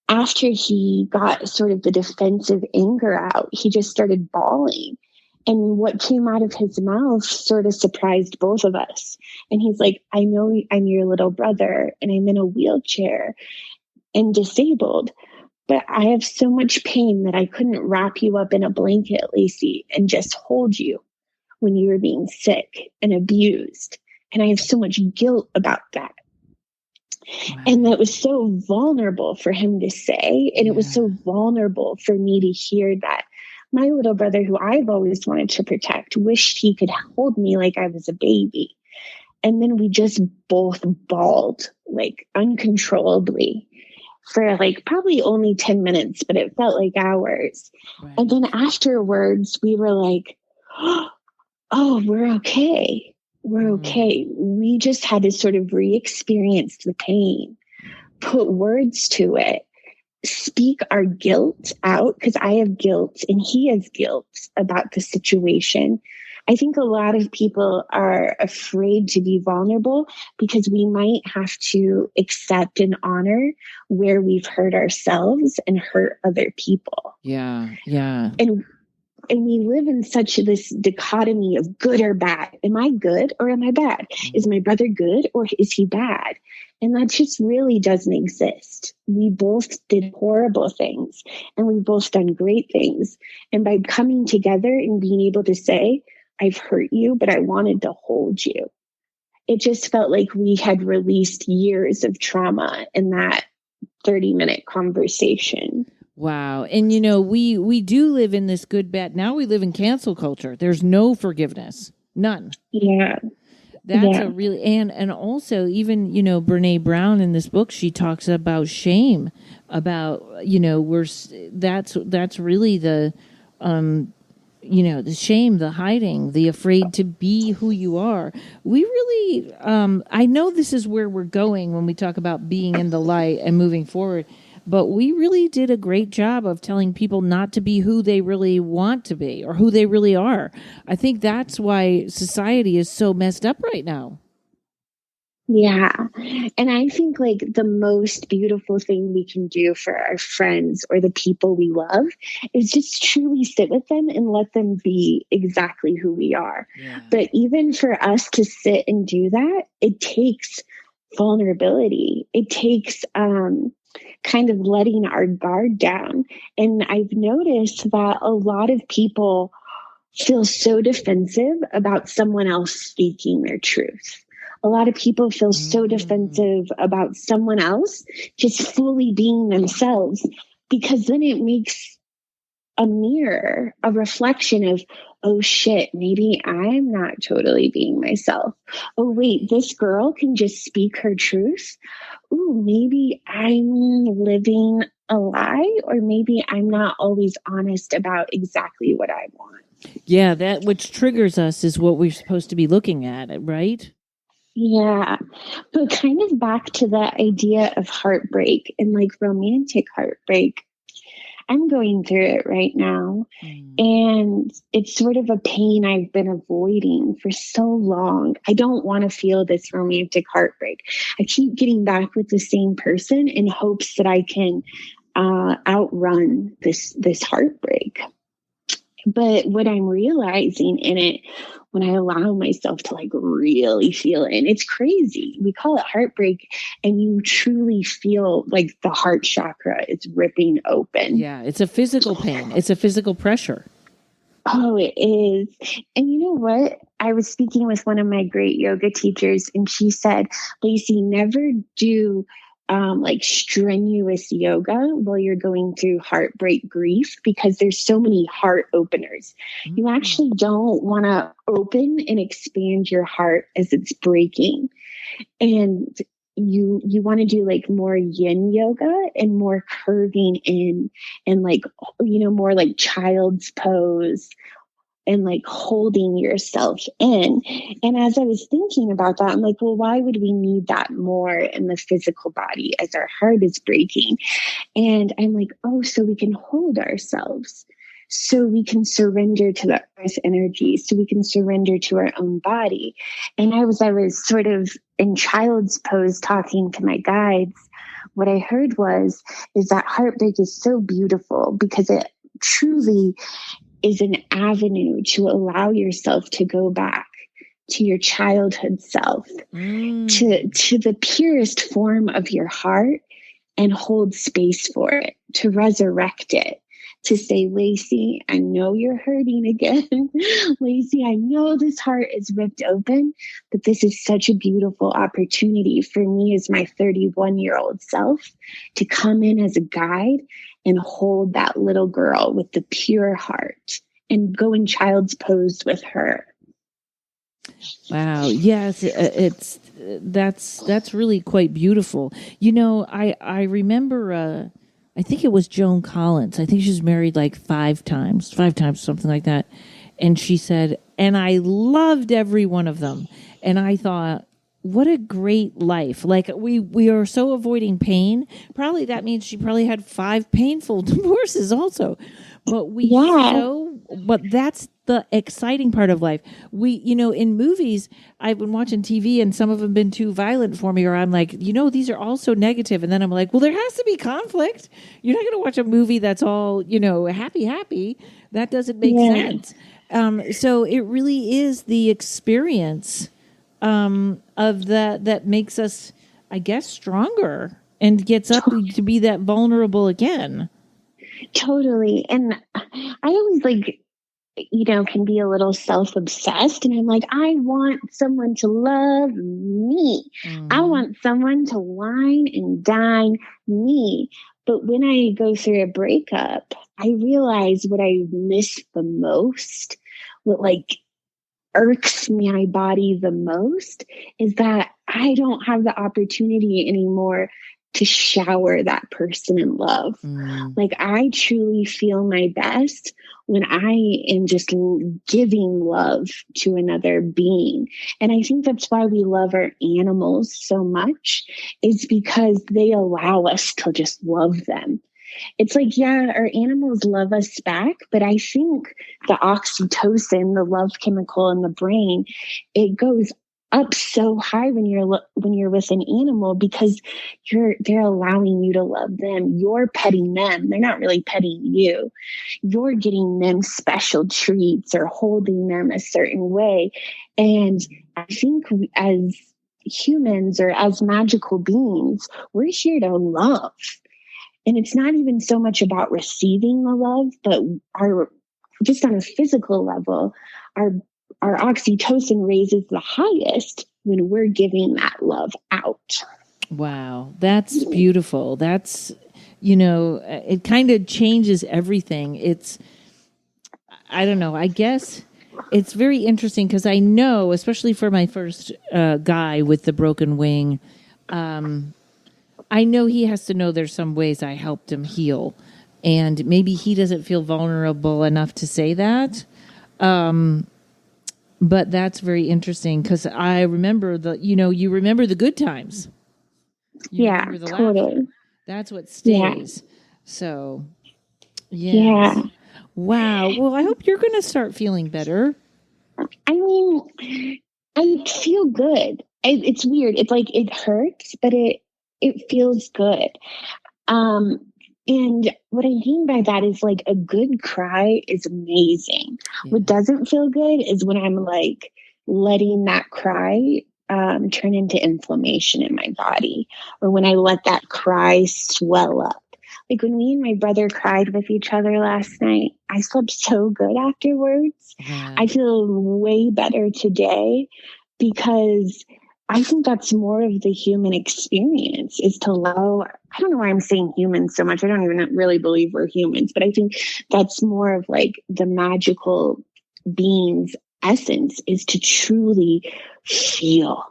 after he got sort of the defensive anger out, he just started bawling. And what came out of his mouth sort of surprised both of us. And he's like, I know I'm your little brother and I'm in a wheelchair and disabled, but I have so much pain that I couldn't wrap you up in a blanket, Lacey, and just hold you when you were being sick and abused. And I have so much guilt about that. Wow. And that was so vulnerable for him to say. And it was so vulnerable for me to hear that my little brother, who I've always wanted to protect, wished he could hold me like I was a baby. And then we just both bawled like uncontrollably for like probably only 10 minutes, but it felt like hours. Right. And then afterwards we were like, oh, we're okay. We're okay. We just had to sort of re-experience the pain, put words to it, speak our guilt out, because I have guilt and he has guilt about the situation, I think a lot of people are afraid to be vulnerable because we might have to accept and honor where we've hurt ourselves and hurt other people. Yeah. Yeah. And we live in such this dichotomy of good or bad. Am I good or am I bad? Is my brother good or is he bad? And that just really doesn't exist. We both did horrible things and we've both done great things. And by coming together and being able to say, I've hurt you, but I wanted to hold you, it just felt like we had released years of trauma in that 30-minute conversation. Wow. And, you know, we do live in this good, bad. Now we live in cancel culture. There's no forgiveness. None. Yeah. That's a really, and also even, you know, Brene Brown in this book, she talks about shame, about, you know, that's really the, you know, the shame, the hiding, the afraid to be who you are. We really, I know this is where we're going when we talk about being in the light and moving forward. But we really did a great job of telling people not to be who they really want to be or who they really are. I think that's why society is so messed up right now. Yeah. And I think like the most beautiful thing we can do for our friends or the people we love is just truly sit with them and let them be exactly who we are. Yeah. But even for us to sit and do that, it takes vulnerability. It takes, kind of letting our guard down. And I've noticed that a lot of people feel so defensive about someone else speaking their truth. A lot of people feel so defensive about someone else just fully being themselves, because then it makes a mirror, a reflection of, oh shit, maybe I'm not totally being myself. Oh wait, this girl can just speak her truth. Ooh, maybe I'm living a lie, or maybe I'm not always honest about exactly what I want. Yeah, that which triggers us is what we're supposed to be looking at, right? Yeah. But kind of back to the idea of heartbreak and like romantic heartbreak. I'm going through it right now. And it's sort of a pain I've been avoiding for so long. I don't want to feel this romantic heartbreak. I keep getting back with the same person in hopes that I can outrun this heartbreak. But what I'm realizing in it, when I allow myself to like really feel it, and it's crazy. We call it heartbreak, and you truly feel like the heart chakra is ripping open. Yeah, it's a physical pain. It's a physical pressure. Oh, it is. And you know what? I was speaking with one of my great yoga teachers, and she said, Lacey, never do like strenuous yoga while you're going through heartbreak grief, because there's so many heart openers. You actually don't want to open and expand your heart as it's breaking. And you want to do like more yin yoga and more curving in and like, you know, more like child's pose and like holding yourself in. And as I was thinking about that, I'm like, well, why would we need that more in the physical body as our heart is breaking? And I'm like, oh, so we can hold ourselves, so we can surrender to the earth energy, so we can surrender to our own body. And I was sort of in child's pose talking to my guides. What I heard is that heartbreak is so beautiful because it truly is an avenue to allow yourself to go back to your childhood self, to the purest form of your heart, and hold space for it, to resurrect it, to say, Lacey, I know you're hurting again. Lacey, I know this heart is ripped open, but this is such a beautiful opportunity for me as my 31-year-old self to come in as a guide and hold that little girl with the pure heart and go in child's pose with her. Wow. Yes, that's really quite beautiful. You know, I remember I think it was Joan Collins. I think she was married like five times, something like that. And she said, and I loved every one of them. And I thought, what a great life. Like we are so avoiding pain. Probably that means she probably had 5 painful divorces also. But but the exciting part of life. In movies, I've been watching TV and some of them have been too violent for me, or I'm like, these are all so negative. And then I'm like, well, there has to be conflict. You're not going to watch a movie that's all, happy. That doesn't make sense. So it really is the experience of that makes us, I guess, stronger and gets up to be that vulnerable again. Totally. And I always can be a little self-obsessed, and I'm like, I want someone to love me. I want someone to wine and dine me. But when I go through a breakup, I realize what I miss the most, what irks my body the most, is that I don't have the opportunity anymore to shower that person in love. I truly feel my best when I am just giving love to another being. And I think that's why we love our animals so much, is because they allow us to just love them. It's our animals love us back, but I think the oxytocin, the love chemical in the brain, it goes up so high when you're with an animal, because they're allowing you to love them. You're petting them. They're not really petting you. You're getting them special treats or holding them a certain way. And I think as humans, or as magical beings, we're here to love. And it's not even so much about receiving the love, but just on a physical level, our oxytocin raises the highest when we're giving that love out. Wow, that's beautiful. That's, it kind of changes everything. I don't know, I guess it's very interesting because I know, especially for my first guy with the broken wing, I know he has to know there's some ways I helped him heal. And maybe he doesn't feel vulnerable enough to say that. But that's very interesting because I remember you remember the good times. Totally. Laughter. That's what stays. Yeah. So, yes. Yeah. Wow. Well, I hope you're going to start feeling better. I mean, I feel good. It's weird. It's it hurts, but it feels good. And what I mean by that is a good cry is amazing. Yeah. What doesn't feel good is when I'm letting that cry turn into inflammation in my body, or when I let that cry swell up. When me and my brother cried with each other last night, I slept so good afterwards. Yeah. I feel way better today because I think that's more of the human experience, is to allow, I don't know why I'm saying humans so much. I don't even really believe we're humans, but I think that's more of the magical being's essence, is to truly feel.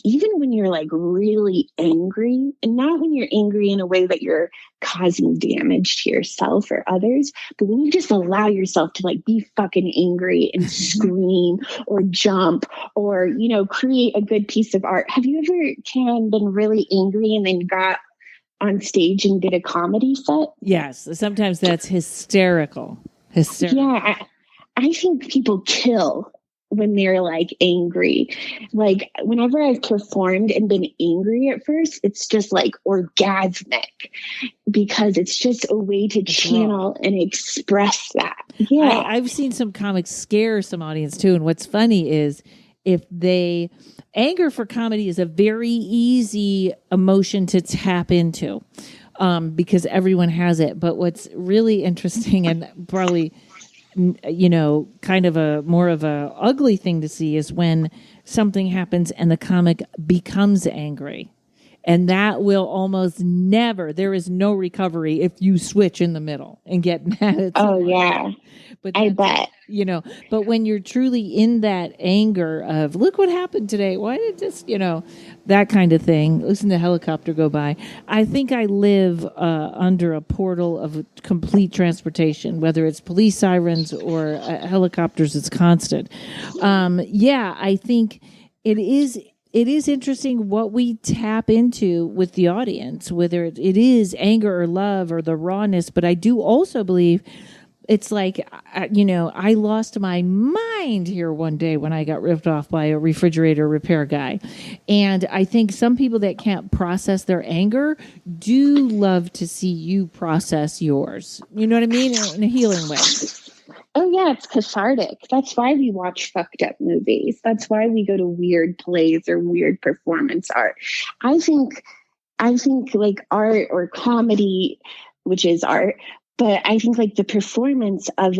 Even when you're really angry, and not when you're angry in a way that you're causing damage to yourself or others, but when you just allow yourself to be fucking angry and scream or jump or, create a good piece of art. Have you ever, Karen, been really angry and then got on stage and did a comedy set? Yes. Sometimes that's hysterical. Yeah. I think people kill when they're angry. Whenever I've performed and been angry at first, it's just orgasmic, because it's just a way to channel and express that. Yeah. I've seen some comics scare some audience too. And what's funny is anger for comedy is a very easy emotion to tap into, because everyone has it. But what's really interesting and probably kind of a more of a ugly thing to see is when something happens and the comic becomes angry. And that will almost never, there is no recovery if you switch in the middle and get mad at someone. Oh, yeah. But I bet. But when you're truly in that anger of, look what happened today. Why did this, that kind of thing. Listen to the helicopter go by. I think I live under a portal of complete transportation, whether it's police sirens or helicopters, it's constant. I think it is interesting what we tap into with the audience, whether it is anger or love or the rawness. But I do also believe It's like, I lost my mind here one day when I got ripped off by a refrigerator repair guy. And I think some people that can't process their anger do love to see you process yours. You know what I mean? In a healing way. Oh yeah, it's cathartic. That's why we watch fucked up movies. That's why we go to weird plays or weird performance art. I think like art or comedy, which is art, but I think like the performance of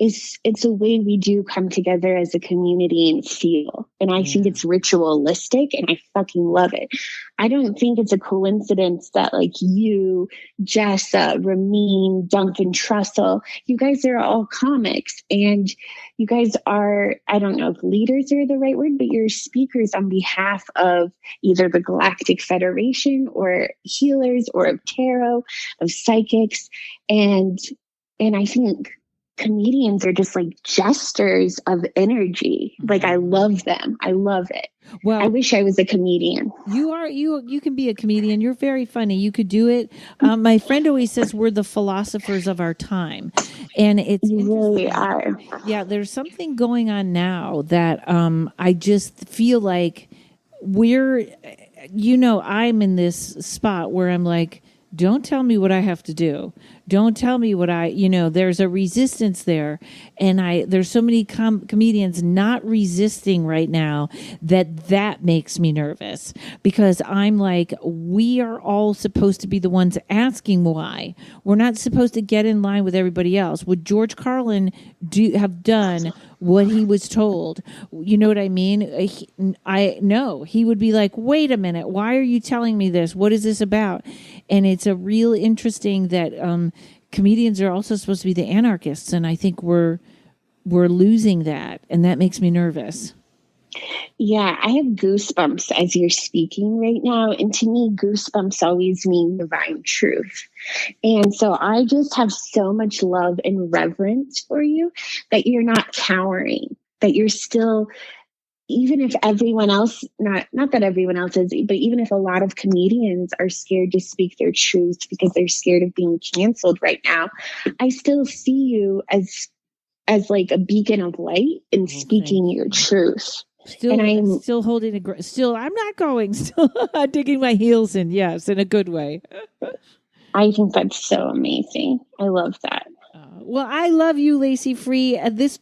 it's a way we do come together as a community and feel. And I think it's ritualistic and I fucking love it. I don't think it's a coincidence that like you, Jessa, Ramin, Duncan Trussell, you guys are all comics and you guys are, I don't know if leaders are the right word, but you're speakers on behalf of either the Galactic Federation or healers or of tarot, of psychics. And I think comedians are just like jesters of energy. Like I love them. I love it. Well, I wish I was a comedian. You can be a comedian. You're very funny. You could do it. My friend always says we're the philosophers of our time, and it's you really are. Yeah, there's something going on now that I just feel like we're. I'm in this spot where I'm like, don't tell me what I have to do. Don't tell me what there's a resistance there. And there's so many comedians not resisting right now that makes me nervous because I'm like, we are all supposed to be the ones asking why. We're not supposed to get in line with everybody else. Would George Carlin have done what he was told? You know what I mean? I know he would be like, wait a minute, why are you telling me this? What is this about? And it's a real interesting that comedians are also supposed to be the anarchists, and I think we're losing that, and that makes me nervous. Yeah, I have goosebumps as you're speaking right now, and to me, goosebumps always mean divine truth. And so I just have so much love and reverence for you that you're not cowering, that you're still, even if everyone else, not that everyone else is, but even if a lot of comedians are scared to speak their truth because they're scared of being canceled right now, I still see you as like a beacon of light and speaking your truth. Still, and I'm still holding I'm not going. Still digging my heels in. Yes, in a good way. I think that's so amazing. I love that. Well, I love you, Lacey Free. This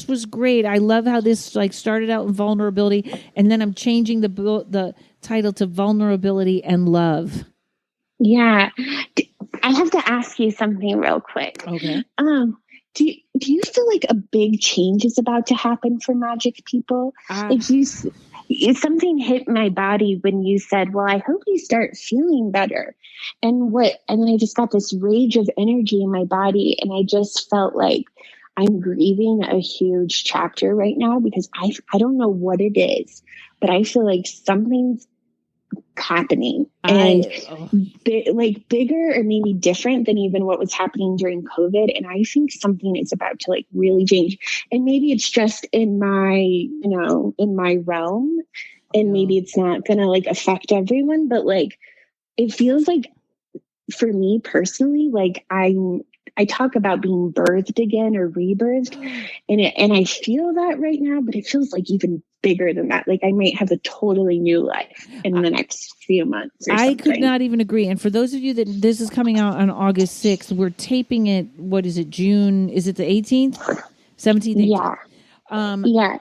was great. I love how this started out in vulnerability, and then I'm changing the title to vulnerability and love. Yeah, I have to ask you something real quick. Okay. Do you feel like a big change is about to happen for magic people? Something hit my body when you said, well, I hope you start feeling better. And then I just got this rage of energy in my body. And I just felt like I'm grieving a huge chapter right now because I don't know what it is, but I feel like something's happening bigger or maybe different than even what was happening during COVID. And I think something is about to really change. And maybe it's just in my, in my realm, and maybe it's not going to affect everyone, but it feels like for me personally, I talk about being birthed again or rebirthed, and I feel that right now, but it feels like even bigger than that. I might have a totally new life in the next few months. I could not even agree. And for those of you that this is coming out on August 6th, we're taping it. What is it? June? Is it the 18th? 17th? 18th? Yeah. Yeah.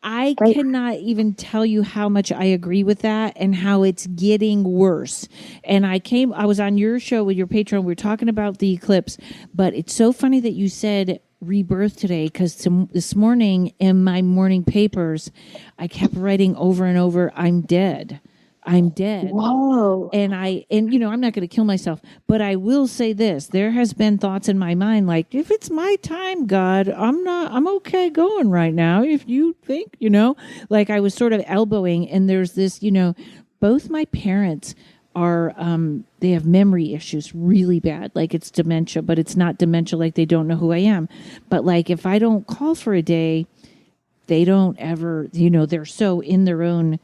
I cannot even tell you how much I agree with that and how it's getting worse. And I was on your show with your Patreon. We were talking about the eclipse, but it's so funny that you said rebirth today, because this morning in my morning papers, I kept writing over and over, I'm dead. I'm dead. Whoa. And I'm not going to kill myself, but I will say this. There has been thoughts in my mind, like, if it's my time, God, I'm okay going right now. If you think, I was sort of elbowing, and there's this, both my parents are, they have memory issues really bad. It's dementia, but it's not dementia. They don't know who I am. But if I don't call for a day, they don't ever, they're so in their own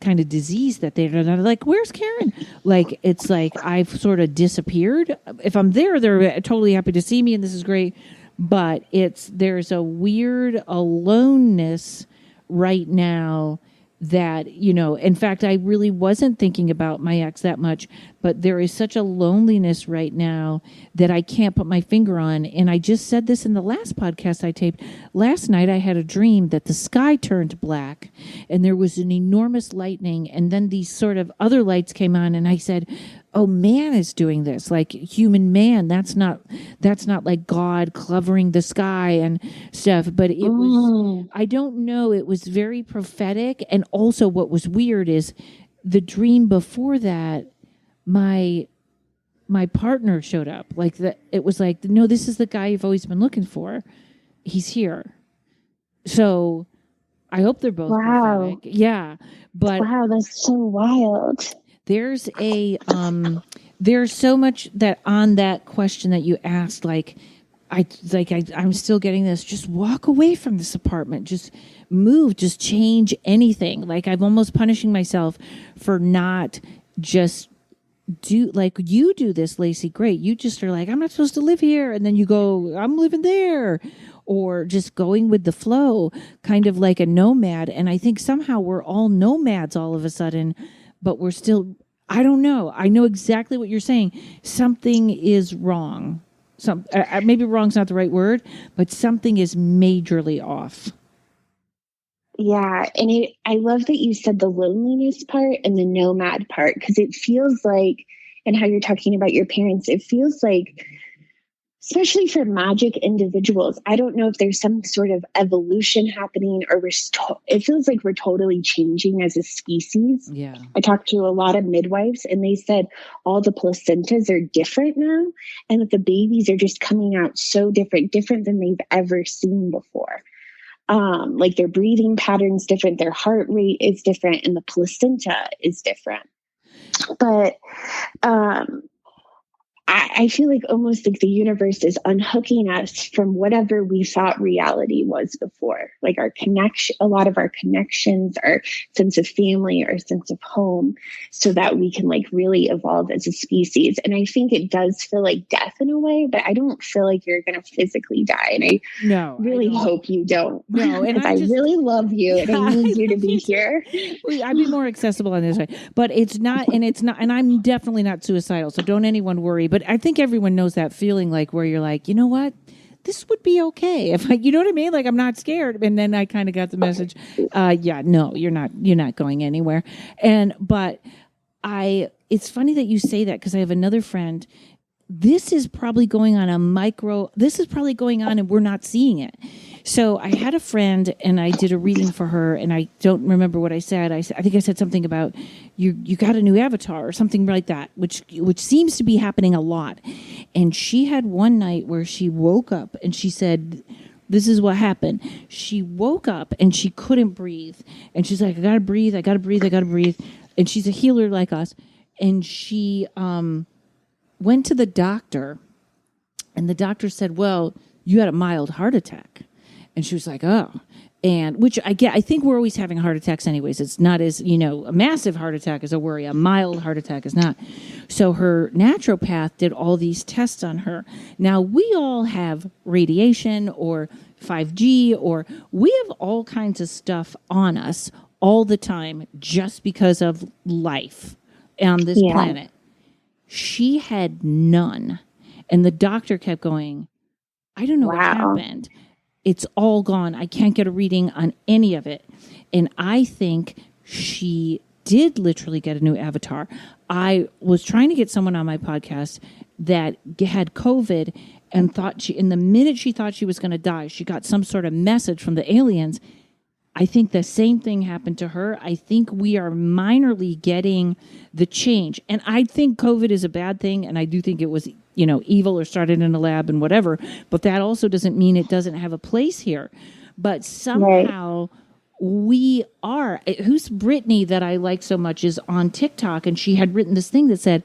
kind of disease that they're like, where's Karen? Like, it's like I've sort of disappeared. If I'm there, they're totally happy to see me, and this is great. But there's a weird aloneness right now that, in fact, I really wasn't thinking about my ex that much, but there is such a loneliness right now that I can't put my finger on. And I just said this in the last podcast I taped. Last night I had a dream that the sky turned black and there was an enormous lightning, and then these sort of other lights came on, and I said, oh, man is doing this, like human man. That's not like God covering the sky and stuff. But it was, I don't know, it was very prophetic. And also what was weird is the dream before that, my partner showed up. Like it was like, no, this is the guy you've always been looking for. He's here. So I hope they're both prophetic. Yeah. But wow, that's so wild. There's there's so much that on that question that you asked, I'm still getting this. Just walk away from this apartment. Just move. Just change anything. Like, I'm almost punishing myself for not just like you do this, Lacey. Great. You just are like, I'm not supposed to live here, and then you go, I'm living there, or just going with the flow, kind of like a nomad. And I think somehow we're all nomads all of a sudden. But we're still, I don't know. I know exactly what you're saying. Something is wrong. Maybe wrong's not the right word, but something is majorly off. Yeah. And I love that you said the loneliness part and the nomad part, because it feels like, and how you're talking about your parents, it feels like, especially for magic individuals, I don't know if there's some sort of evolution happening, or it feels like we're totally changing as a species. Yeah. I talked to a lot of midwives, and they said all the placentas are different now, and that the babies are just coming out so different than they've ever seen before. Like their breathing patterns different, their heart rate is different, and the placenta is different. But I feel like almost like the universe is unhooking us from whatever we thought reality was before. Like our connection, a lot of our connections, our sense of family, our sense of home, so that we can like really evolve as a species. And I think it does feel like death in a way, but I don't feel like you're going to physically die. And I really hope you don't. No, and I really love you, and I need you to be here. I'd be more accessible on this side, but it's not, and I'm definitely not suicidal. So don't anyone worry. But I think everyone knows that feeling, like where you're like, you know what, this would be okay if you know what I mean? Like, I'm not scared. And then I kind of got the message. Yeah, no, you're not going anywhere. But it's funny that you say that, because I have another friend. This is probably going on and we're not seeing it. So I had a friend, and I did a reading for her, and I don't remember what I said. I think I said something about you got a new avatar or something like that, which seems to be happening a lot. And she had one night where she woke up and she said, this is what happened. She woke up and she couldn't breathe. And she's like, I gotta breathe. And she's a healer like us. And she went to the doctor, and the doctor said, well, you had a mild heart attack. And she was like, oh, and which I think we're always having heart attacks anyways. It's not as, a massive heart attack is a worry. A mild heart attack is not. So her naturopath did all these tests on her. Now, we all have radiation or 5G, or we have all kinds of stuff on us all the time just because of life on this planet. She had none. And the doctor kept going, I don't know what happened. It's all gone. I can't get a reading on any of it. And I think she did literally get a new avatar. I was trying to get someone on my podcast that had COVID and the minute she thought she was going to die, she got some sort of message from the aliens. I think the same thing happened to her. I think we are minorly getting the change. And I think COVID is a bad thing. And I do think it was, evil or started in a lab and whatever. But that also doesn't mean it doesn't have a place here. But somehow we are. Who's Brittany that I like so much is on TikTok. And she had written this thing that said,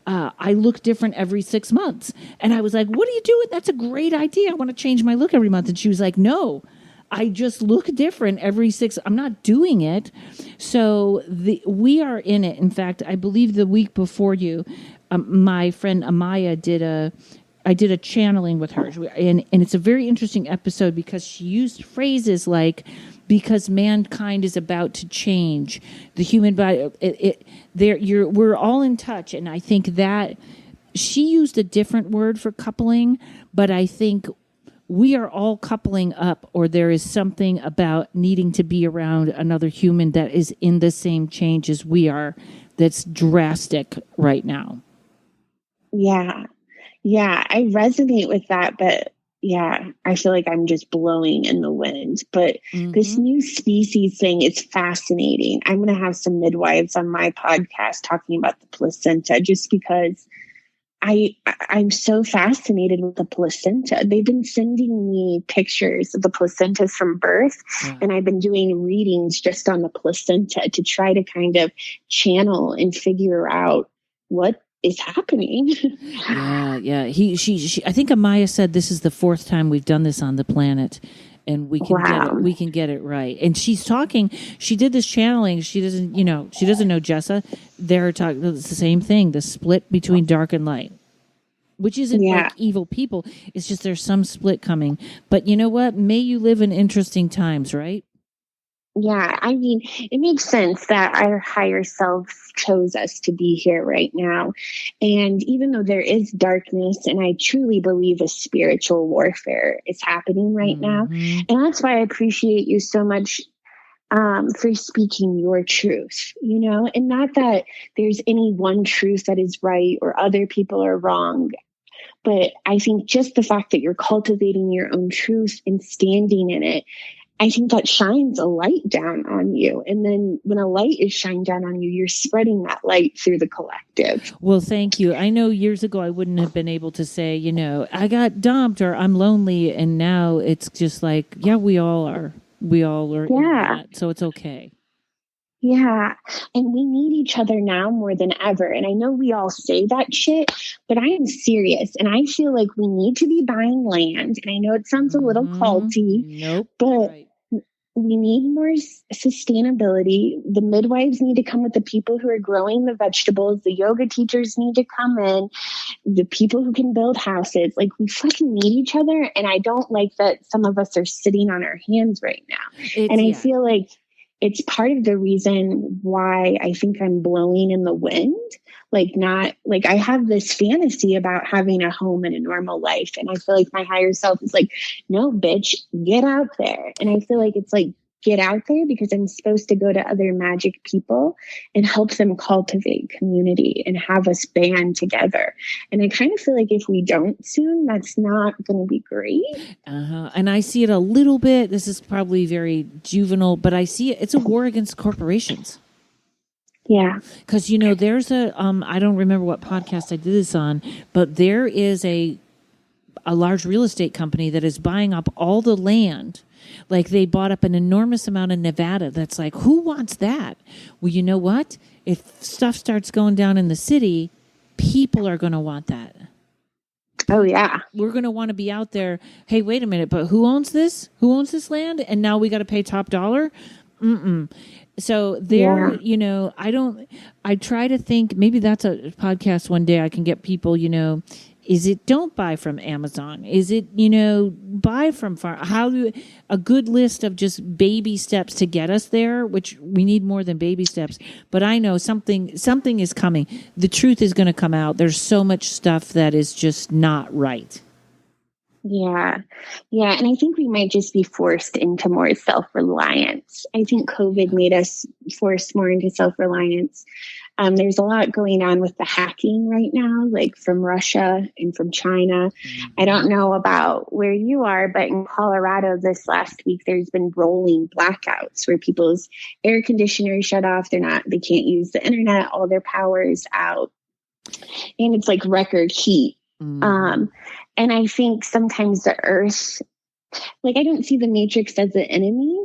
I look different every 6 months. And I was like, what are you doing? That's a great idea. I want to change my look every month. And she was like, no. I just look different every 6. I'm not doing it. So we are in it. In fact, I believe the week before you, my friend Amaya I did a channeling with her, and it's a very interesting episode because she used phrases like, because mankind is about to change, the human body, we're all in touch. And I think that she used a different word for coupling, but I think we are all coupling up, or there is something about needing to be around another human that is in the same change as we are, that's drastic right now. Yeah. Yeah, I resonate with that, but yeah, I feel like I'm just blowing in the wind. But this new species thing is fascinating. I'm going to have some midwives on my podcast talking about the placenta, just because I'm so fascinated with the placenta. They've been sending me pictures of the placentas from birth, and I've been doing readings just on the placenta to try to kind of channel and figure out what is happening. Yeah. She I think Amaya said this is the 4th time we've done this on the planet, and we can get it right. And she's talking, she did this channeling. She doesn't know Jessa. They're talking, it's the same thing, the split between dark and light, which isn't like evil people. It's just there's some split coming. But you know what? May you live in interesting times, right? Yeah, I mean, it makes sense that our higher selves chose us to be here right now. And even though there is darkness, and I truly believe a spiritual warfare is happening right now. And that's why I appreciate you so much for speaking your truth, and not that there's any one truth that is right or other people are wrong. But I think just the fact that you're cultivating your own truth and standing in it, I think that shines a light down on you. And then when a light is shined down on you, you're spreading that light through the collective. Well, thank you. I know years ago I wouldn't have been able to say, I got dumped or I'm lonely. And now it's just like, yeah, we all are. We all are in that, so it's okay. Yeah. And we need each other now more than ever. And I know we all say that shit, but I am serious. And I feel like we need to be buying land. And I know it sounds a little culty, but we need more sustainability. The midwives need to come with the people who are growing the vegetables. The yoga teachers need to come in. The people who can build houses. Like, we fucking need each other. And I don't like that some of us are sitting on our hands right now. I feel like it's part of the reason why I think I'm blowing in the wind. I have this fantasy about having a home and a normal life. And I feel like my higher self is like, no, bitch, get out there. And I feel like it's like, get out there because I'm supposed to go to other magic people and help them cultivate community and have us band together. And I kind of feel like if we don't soon, that's not going to be great. And I see it a little bit. This is probably very juvenile, but I see it. It's a war against corporations. Yeah. Because, there's I don't remember what podcast I did this on, but there is a large real estate company that is buying up all the land. Like, they bought up an enormous amount in Nevada. That's like, who wants that? Well, you know what? If stuff starts going down in the city, people are going to want that. Oh, yeah. We're going to want to be out there. Hey, wait a minute, but who owns this? Who owns this land? And now we got to pay top dollar? So there, I try to think, maybe that's a podcast one day I can get people, is it don't buy from Amazon? Is it, buy from farm? A good list of just baby steps to get us there, which we need more than baby steps. But I know something is coming. The truth is going to come out. There's so much stuff that is just not right. Yeah. Yeah. And I think we might just be forced into more self-reliance. I think COVID made us forced more into self-reliance. There's a lot going on with the hacking right now, like from Russia and from China. I don't know about where you are, but in Colorado this last week, there's been rolling blackouts where people's air conditioners shut off. They can't use the internet. All their power is out. And it's like record heat. And I think sometimes the earth, I don't see the Matrix as the enemy.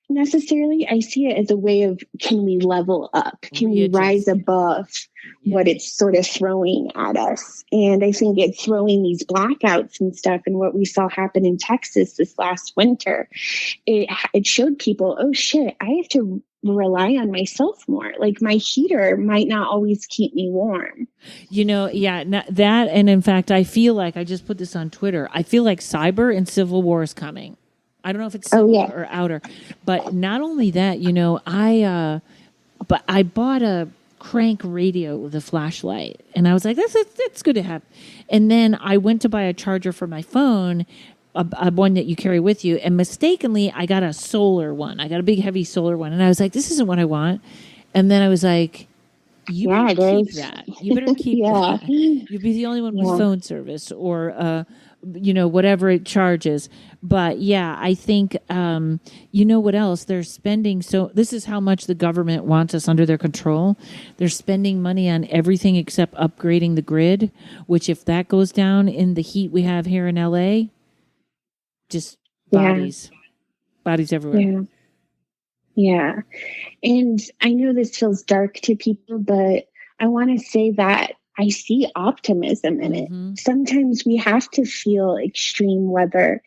necessarily. I see it as a way of, can we level up? Can we rise above what it's sort of throwing at us? And I think it's throwing these blackouts and stuff. And what we saw happen in Texas this last winter, it showed people, oh shit, I have to rely on myself more. Like my heater might not always keep me warm. That, and in fact, I feel like, I just put this on Twitter, I feel like cyber and civil war is coming. I don't know if it's civil or outer, but not only that, I bought a crank radio with a flashlight, and I was like, that's good to have. And then I went to buy a charger for my phone, a one that you carry with you, and mistakenly I got a solar one. I got a big heavy solar one, and I was like, this isn't what I want. And then I was like, you better keep that. You better keep that. You'll be the only one with phone service or whatever it charges. But I think what else? They're spending, so this is how much the government wants us under their control. They're spending money on everything except upgrading the grid, which if that goes down in the heat we have here in LA, just bodies everywhere. Yeah. And I know this feels dark to people, but I want to say that I see optimism in it. Sometimes we have to feel extreme weather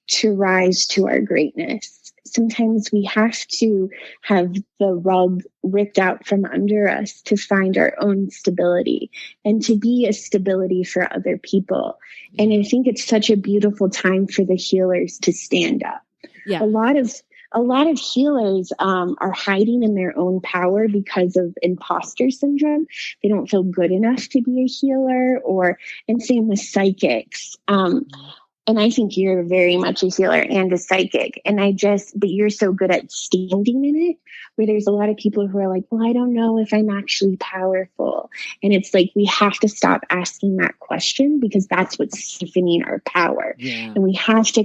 to rise to our greatness. Sometimes we have to have the rug ripped out from under us to find our own stability and to be a stability for other people. And I think it's such a beautiful time for the healers to stand up. A lot of healers are hiding in their own power because of imposter syndrome. They don't feel good enough to be a healer, and same with psychics. And I think you're very much a healer and a psychic. But you're so good at standing in it, where there's a lot of people who are like, well, I don't know if I'm actually powerful. And it's like, we have to stop asking that question, because that's what's stiffening our power. And we have to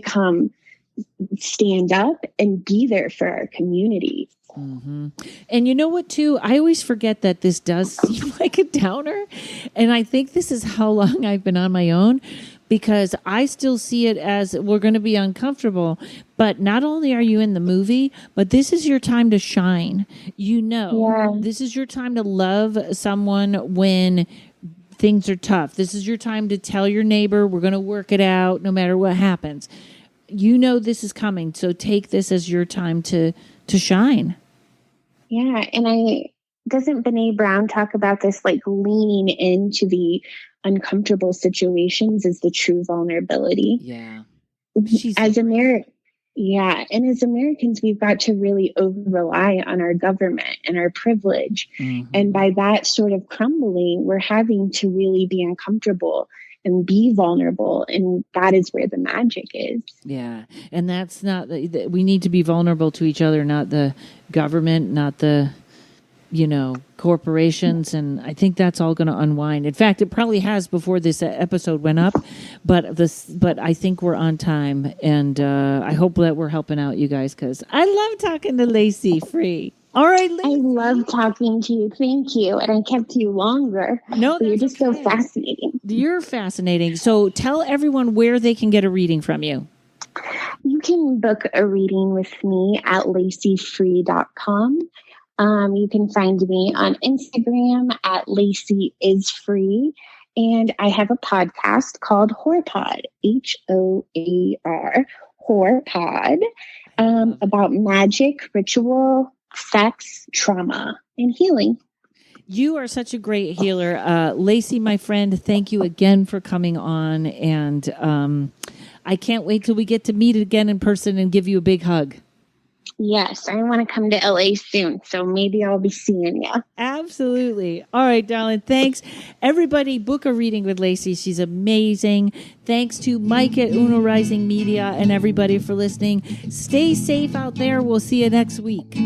stand up and be there for our community. And you know what, too? I always forget that this does seem like a downer. And I think this is how long I've been on my own, because I still see it as we're going to be uncomfortable. But not only are you in the movie, but this is your time to shine. This is your time to love someone when things are tough. This is your time to tell your neighbor, we're going to work it out no matter what happens. This is coming. So take this as your time to shine. Yeah. And doesn't Brene Brown talk about this, like leaning into the uncomfortable situations is the true vulnerability? As Americans, we've got to really over-rely on our government and our privilege. And by that sort of crumbling, we're having to really be uncomfortable and be vulnerable. And that is where the magic is. And that's not, we need to be vulnerable to each other, not the government, not the, corporations. And I think that's all going to unwind. In fact, it probably has before this episode went up, but I think we're on time. And I hope that we're helping out you guys, because I love talking to Lacey Free. All right, Lacey. I love talking to you. Thank you. And I kept you longer. No, you're just so fascinating. You're fascinating. So tell everyone where they can get a reading from you. You can book a reading with me at laceyfree.com. You can find me on Instagram at LaceyIsFree. And I have a podcast called HorrorPod, HOAR, HorrorPod, about magic, ritual, sex, trauma, and healing. You are such a great healer. Lacey, my friend, thank you again for coming on. And I can't wait till we get to meet again in person and give you a big hug. Yes, I want to come to LA soon, so maybe I'll be seeing you. Absolutely. All right, darling. Thanks. Everybody, book a reading with Lacey. She's amazing. Thanks to Mike at Uno Rising Media and everybody for listening. Stay safe out there. We'll see you next week.